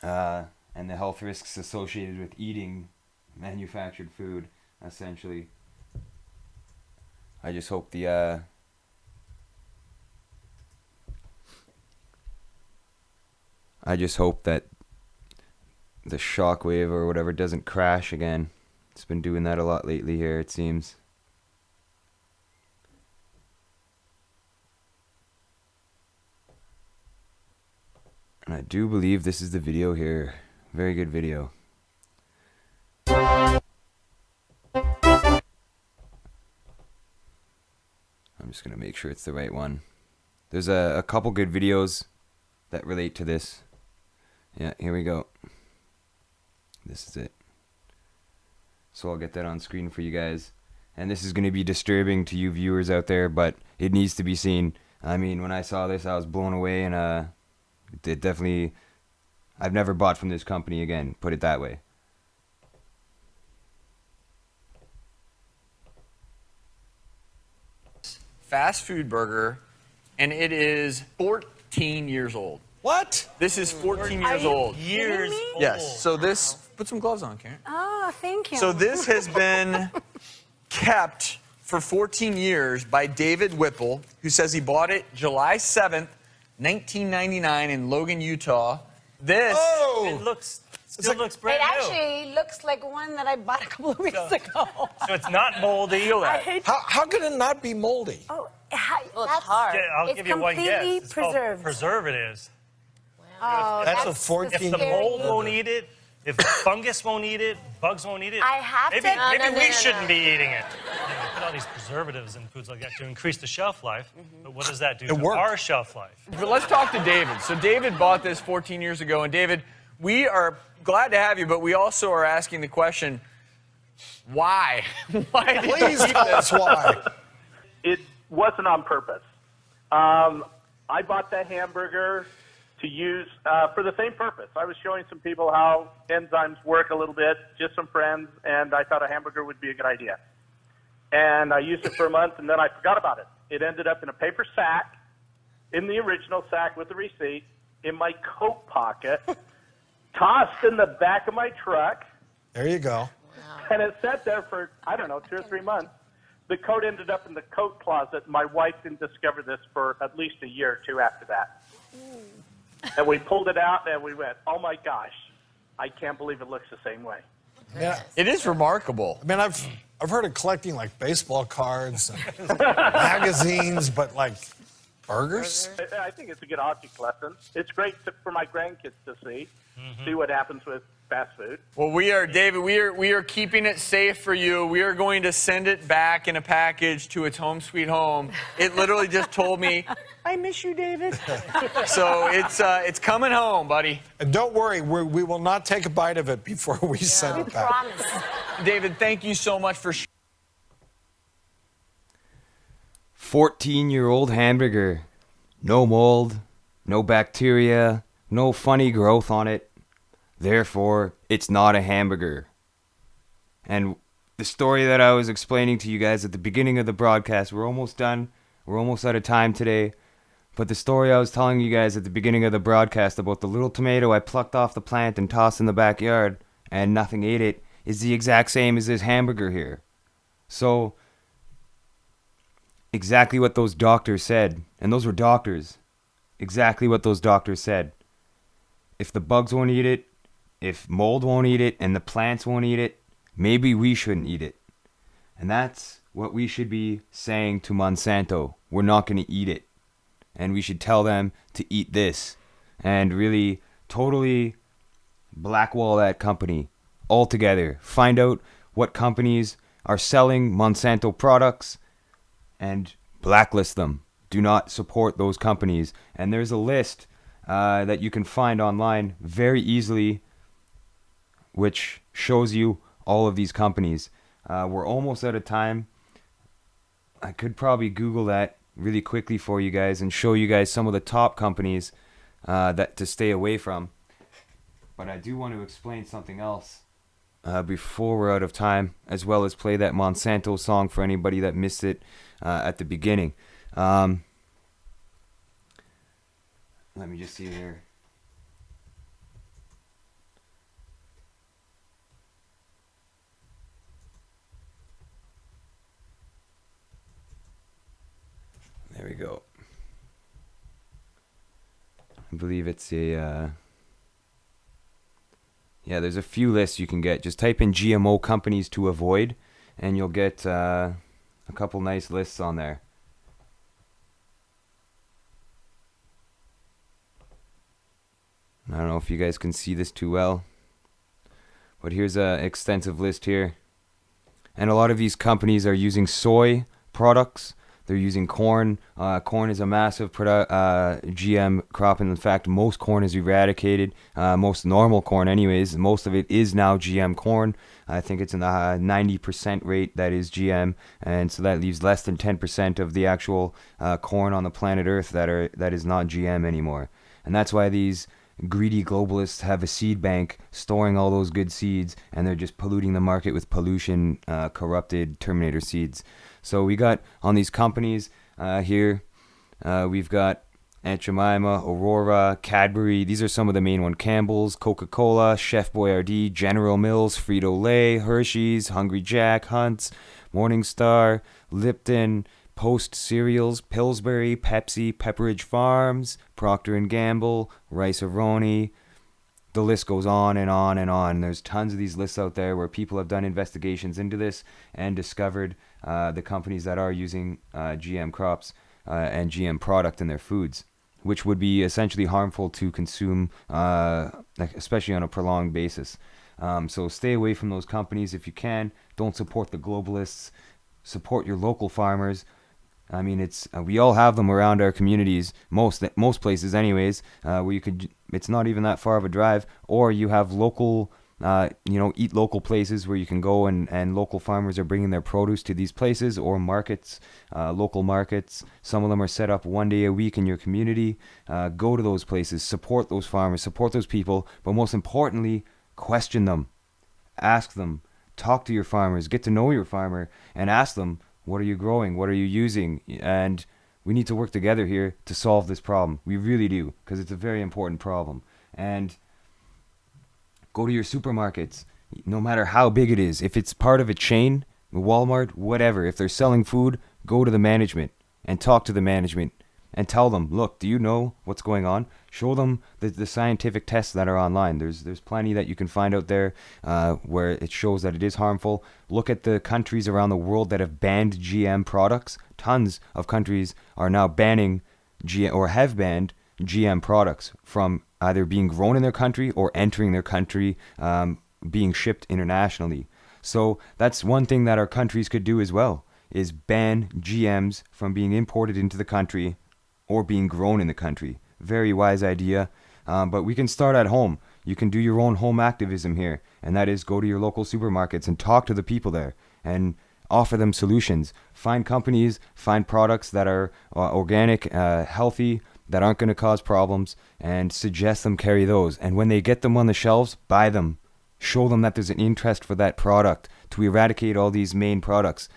and the health risks associated with eating manufactured food, essentially. I just hope that the shockwave or whatever doesn't crash again. It's been doing that a lot lately here, it seems. And I do believe this is the video here. Very good video. I'm just going to make sure it's the right one. There's a couple good videos that relate to this. Yeah, here we go. This is it. So I'll get that on screen for you guys. And this is going to be disturbing to you viewers out there, but it needs to be seen. I mean, when I saw this, I was blown away, and it definitely, I've never bought from this company again, put it that way. Fast food burger, and it is 14 years old. What? This is 14 years old. Years old. Yes. So this, put some gloves on, Karen. Oh, thank you. So this has been kept for 14 years by David Whipple, who says he bought it July 7th, 1999 in Logan, Utah. This it Still looks brand new. It actually looks like one that I bought a couple of weeks ago. So it's not moldy. How can it not be moldy? Oh, it's hard. Yeah, I'll give you one guess. It's preserved. Preservatives. Oh, That's that's a 14. If the mold won't eat it, if the fungus won't eat it, bugs won't eat it. I have maybe, to. Maybe we shouldn't be eating it. They put all these preservatives in foods like that to increase the shelf life. But what does that do to our shelf life? But let's talk to David. So David bought this 14 years ago, and David, we are glad to have you, but we also are asking the question, why? Why did Please you keep tell this? us why. It wasn't on purpose. I bought that hamburger to use for the same purpose. I was showing some people how enzymes work a little bit, just some friends, and I thought a hamburger would be a good idea. And I used it for a month, and then I forgot about it. It ended up in a paper sack, in the original sack with the receipt, in my coat pocket, tossed in the back of my truck. There you go. And it sat there for, I don't know, 2 or 3 months. The coat ended up in the coat closet. My wife didn't discover this for at least a year or two after that. And we pulled it out, and we went, oh, my gosh, I can't believe it looks the same way. Yeah. It is remarkable. I mean, I've heard of collecting, like, baseball cards and magazines, but, like, burgers? I think it's a good object lesson. It's great for my grandkids to see what happens with fast food. Well, David, we are keeping it safe for you. We are going to send it back in a package to its home sweet home. It literally just told me, I miss you, David. So it's coming home, buddy. And don't worry, we will not take a bite of it before we send it back. Promise. David, thank you so much for 14-year-old hamburger. No mold, no bacteria, no funny growth on it. Therefore, it's not a hamburger. And the story that I was explaining to you guys at the beginning of the broadcast, we're almost done. We're almost out of time today. But the story I was telling you guys at the beginning of the broadcast about the little tomato I plucked off the plant and tossed in the backyard and nothing ate it is the exact same as this hamburger here. So, exactly what those doctors said, and those were doctors, exactly what those doctors said. If the bugs won't eat it, if mold won't eat it, and the plants won't eat it, maybe we shouldn't eat it. And that's what we should be saying to Monsanto. We're not going to eat it. And we should tell them to eat this. And really totally blackwall that company altogether. Find out what companies are selling Monsanto products and blacklist them. Do not support those companies. And there's a list that you can find online very easily, which shows you all of these companies. We're almost out of time. I could probably Google that really quickly for you guys and show you guys some of the top companies that to stay away from. But I do want to explain something else before we're out of time, as well as play that Monsanto song for anybody that missed it at the beginning. Let me just see there. There we go. I believe it's a... yeah, there's a few lists you can get. Just type in GMO companies to avoid, and you'll get a couple nice lists on there. I don't know if you guys can see this too well, but here's an extensive list here. And a lot of these companies are using soy products They're using corn. Corn is a massive GM crop, and in fact, most corn is eradicated. Most normal corn, anyways, most of it is now GM corn. I think it's in the 90% rate that is GM, and so that leaves less than 10% of the actual corn on the planet Earth that is not GM anymore. And that's why these greedy globalists have a seed bank storing all those good seeds, and they're just polluting the market with pollution, corrupted Terminator seeds. So we got on these companies here, we've got Aunt Jemima, Aurora, Cadbury. These are some of the main ones. Campbell's, Coca-Cola, Chef Boyardee, General Mills, Frito-Lay, Hershey's, Hungry Jack, Hunt's, Morningstar, Lipton, Post Cereals, Pillsbury, Pepsi, Pepperidge Farms, Procter & Gamble, Rice-A-Roni. The list goes on and on and on. There's tons of these lists out there where people have done investigations into this and discovered the companies that are using GM crops and GM product in their foods, which would be essentially harmful to consume, especially on a prolonged basis. So stay away from those companies if you can. Don't support the globalists. Support your local farmers. I mean, we all have them around our communities, most places anyways, where you could, it's not even that far of a drive, or you have local, eat local places where you can go and local farmers are bringing their produce to these places, or markets, local markets. Some of them are set up one day a week in your community. Go to those places, support those farmers, support those people, but most importantly, question them, ask them, talk to your farmers, get to know your farmer, and ask them, what are you growing? What are you using? And we need to work together here to solve this problem. We really do, because it's a very important problem. And go to your supermarkets, no matter how big it is. If it's part of a chain, Walmart, whatever, if they're selling food, go to the management and talk to the management and tell them, look, do you know what's going on? Show them the scientific tests that are online. There's plenty that you can find out there where it shows that it is harmful. Look at the countries around the world that have banned GM products. Tons of countries are now banning GM or have banned GM products from either being grown in their country or entering their country, being shipped internationally. So that's one thing that our countries could do as well, is ban GMs from being imported into the country or being grown in the country. Very wise idea, but we can start at home. You can do your own home activism here, and that is go to your local supermarkets and talk to the people there and offer them solutions. Find companies, find products that are organic, healthy, that aren't going to cause problems, and suggest them carry those. And when they get them on the shelves, buy them. Show them that there's an interest for that product to eradicate all these main products,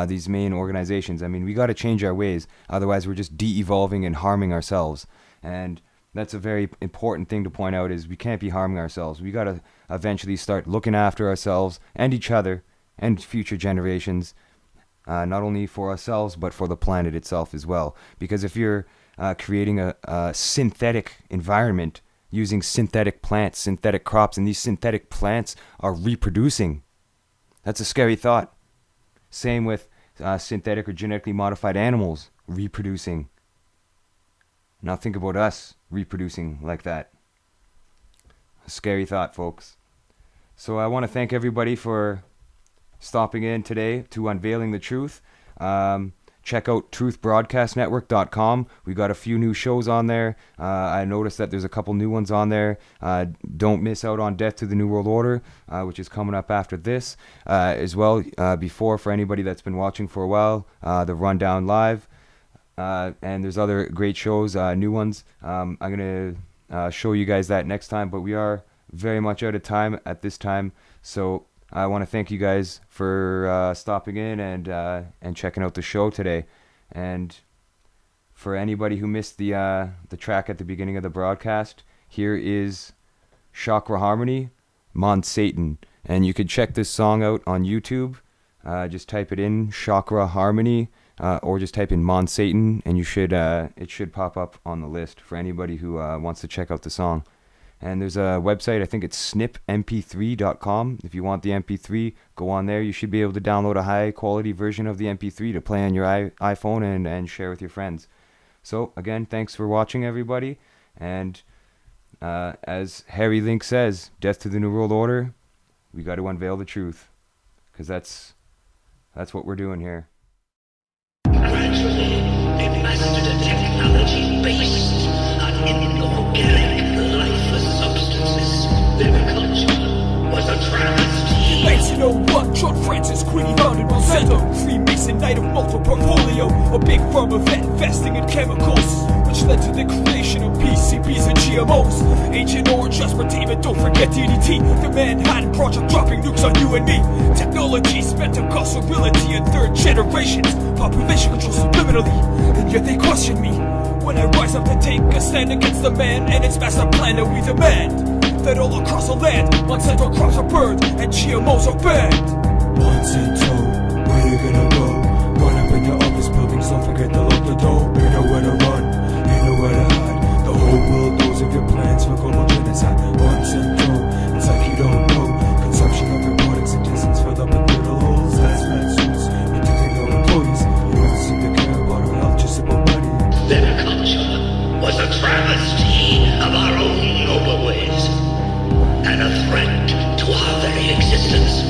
these main organizations. I mean, we got to change our ways. Otherwise, we're just de-evolving and harming ourselves. And that's a very important thing to point out, is we can't be harming ourselves. We got to eventually start looking after ourselves and each other and future generations, not only for ourselves, but for the planet itself as well. Because if you're creating a synthetic environment, using synthetic plants, synthetic crops, and these synthetic plants are reproducing. That's a scary thought. Same with synthetic or genetically modified animals reproducing. Now think about us reproducing like that. A scary thought, folks. So I want to thank everybody for stopping in today to Unveiling the Truth. Check out truthbroadcastnetwork.com. We got a few new shows on there. I noticed that there's a couple new ones on there. Don't miss out on Death to the New World Order, which is coming up after this. As well, before, for anybody that's been watching for a while, the Rundown Live. And there's other great shows, new ones. I'm going to show you guys that next time, but we are very much out of time at this time. So I want to thank you guys for stopping in and checking out the show today. And for anybody who missed the track at the beginning of the broadcast, here is Chakra Harmony, Monsanto. And you can check this song out on YouTube. Just type it in, Chakra Harmony, or just type in Monsanto, and it should pop up on the list for anybody who wants to check out the song. And there's a website, I think it's snipmp3.com. If you want the MP3, go on there. You should be able to download a high-quality version of the MP3 to play on your iPhone and share with your friends. So, again, thanks for watching, everybody. And as Harry Link says, Death to the New World Order, we got to unveil the truth. Because that's what we're doing here. successfully, they mastered a technology based on inorganic, lifeless substances. Their culture was a travesty. 1901, John Francis Queenie founded Monsanto. Freemason knight of multiple portfolio, a big pharma vet investing in chemicals, which led to the creation of PCBs and GMOs. Agent Orange, aspartame, and don't forget DDT. The Manhattan Project dropping nukes on you and me. Technology spent on cause virility in third generations. Population control subliminally, and yet they question me when I rise up to take a stand against the man and its master plan that we demand. That all across the land, Monsanto crops are burned and GMOs are banned. Monsanto, where you gonna go? Run up in your office buildings, don't forget to lock the door. Ain't nowhere to run, ain't nowhere to hide. The whole world knows of your plans for global genocide. Monsanto, it's like you don't know. Consumption of your products intestines filled up with little holes. Hazmat suits, protecting your employees. You don't seem to care about our health, just about money. Their culture was a travesty of our own noble ways, and a threat to our very existence.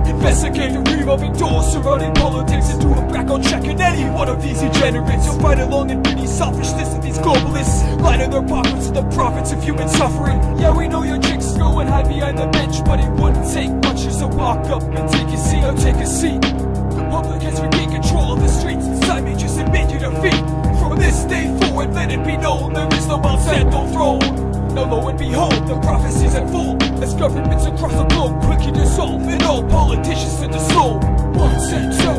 Investigate the revolving doors surrounding politics and do a background check on any one of these degenerates. You'll fight along in the selfishness of these globalists, lining their pockets with the profits of human suffering. Yeah, we know your chicks going high behind the bench, but it wouldn't take much just to walk up and take a seat. Or take a seat. The public has regained control of the streets. It's time you just admit your defeat. From this day forward, let it be known there is no Monsanto throne. Now lo and behold, the prophecies unfold as governments across the globe quickly dissolve and all politicians to the soul. Monsanto,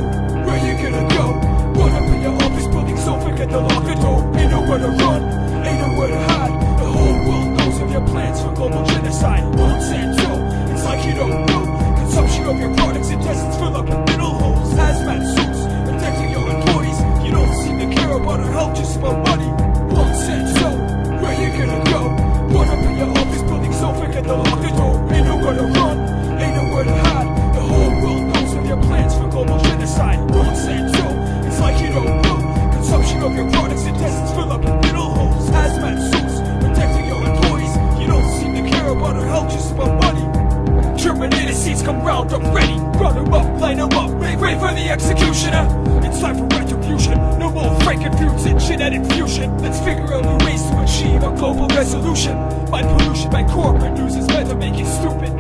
where you gonna go? Run up in your office buildings, don't forget to lock the door. Ain't nowhere to run, ain't nowhere to hide. The whole world knows of your plans for global genocide. Monsanto, it's like you don't know. Consumption of your products intestines fill up with middle holes. Hazmat suits, protecting your employees. You don't seem to care about our health, just about money. Monsanto, where you gonna go? Run up in your office buildings, don't forget to lock the door. Ain't nowhere to run, ain't nowhere to hide. The whole world knows of your plans for global genocide. Monsanto, it's like you don't know. Consumption of your products intestines fill up with middle holes. Hazmat suits, protecting your employees. You don't seem to care about our health, just about money. Terminator seeds come round up ready. Round them up, line them up, make way for the executioner. It's time for retribution, no more Frankenfoods and genetic fusion. Let's figure out new ways to achieve a global resolution. Mind pollution by corporate news is meant to make you stupid.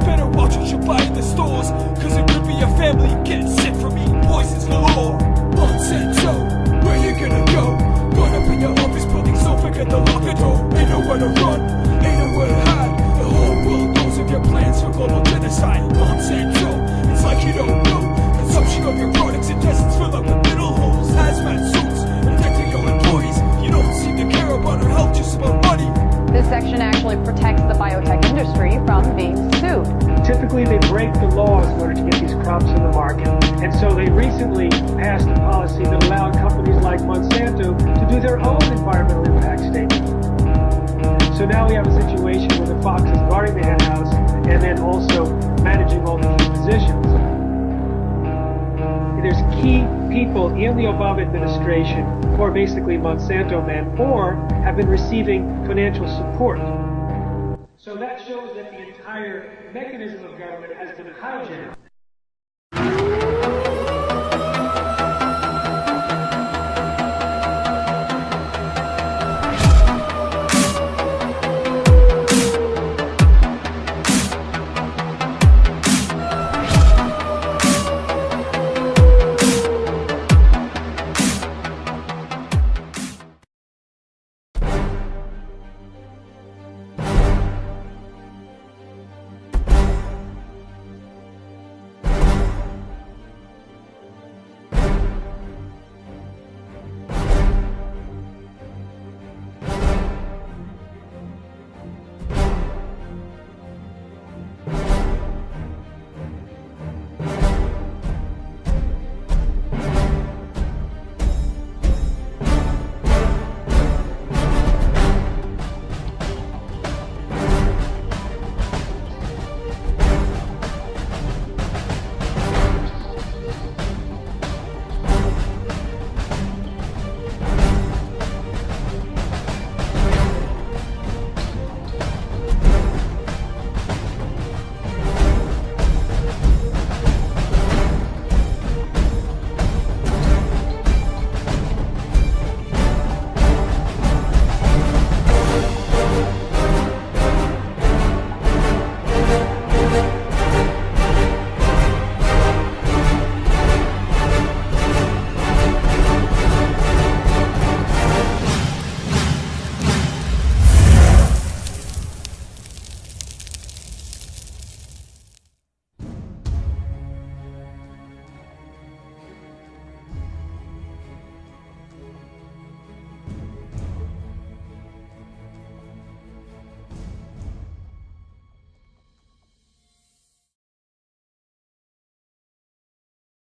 Better watch what you buy in the stores, cause it could be your family getting sick from eating poisons galore. Monsanto, where you gonna go? Run up in your office buildings, don't forget to lock the door. Ain't nowhere to run, ain't nowhere to hide. The whole world knows of your plans for global genocide. Monsanto, it's like you don't know. Consumption of your products intestines fill up with middle holes. Hazmat suits, protecting your employees. You don't seem to care about our health, just about money. This section actually protects the biotech industry from being sued. Typically, they break the laws in order to get these crops in the market. And so they recently passed a policy that allowed companies like Monsanto to do their own environmental impact statement. So now we have a situation where the fox is guarding the henhouse and then also managing all the key positions. There's key people in the Obama administration who are basically Monsanto men or have been receiving financial support. So that shows that the entire mechanism of government has been hijacked.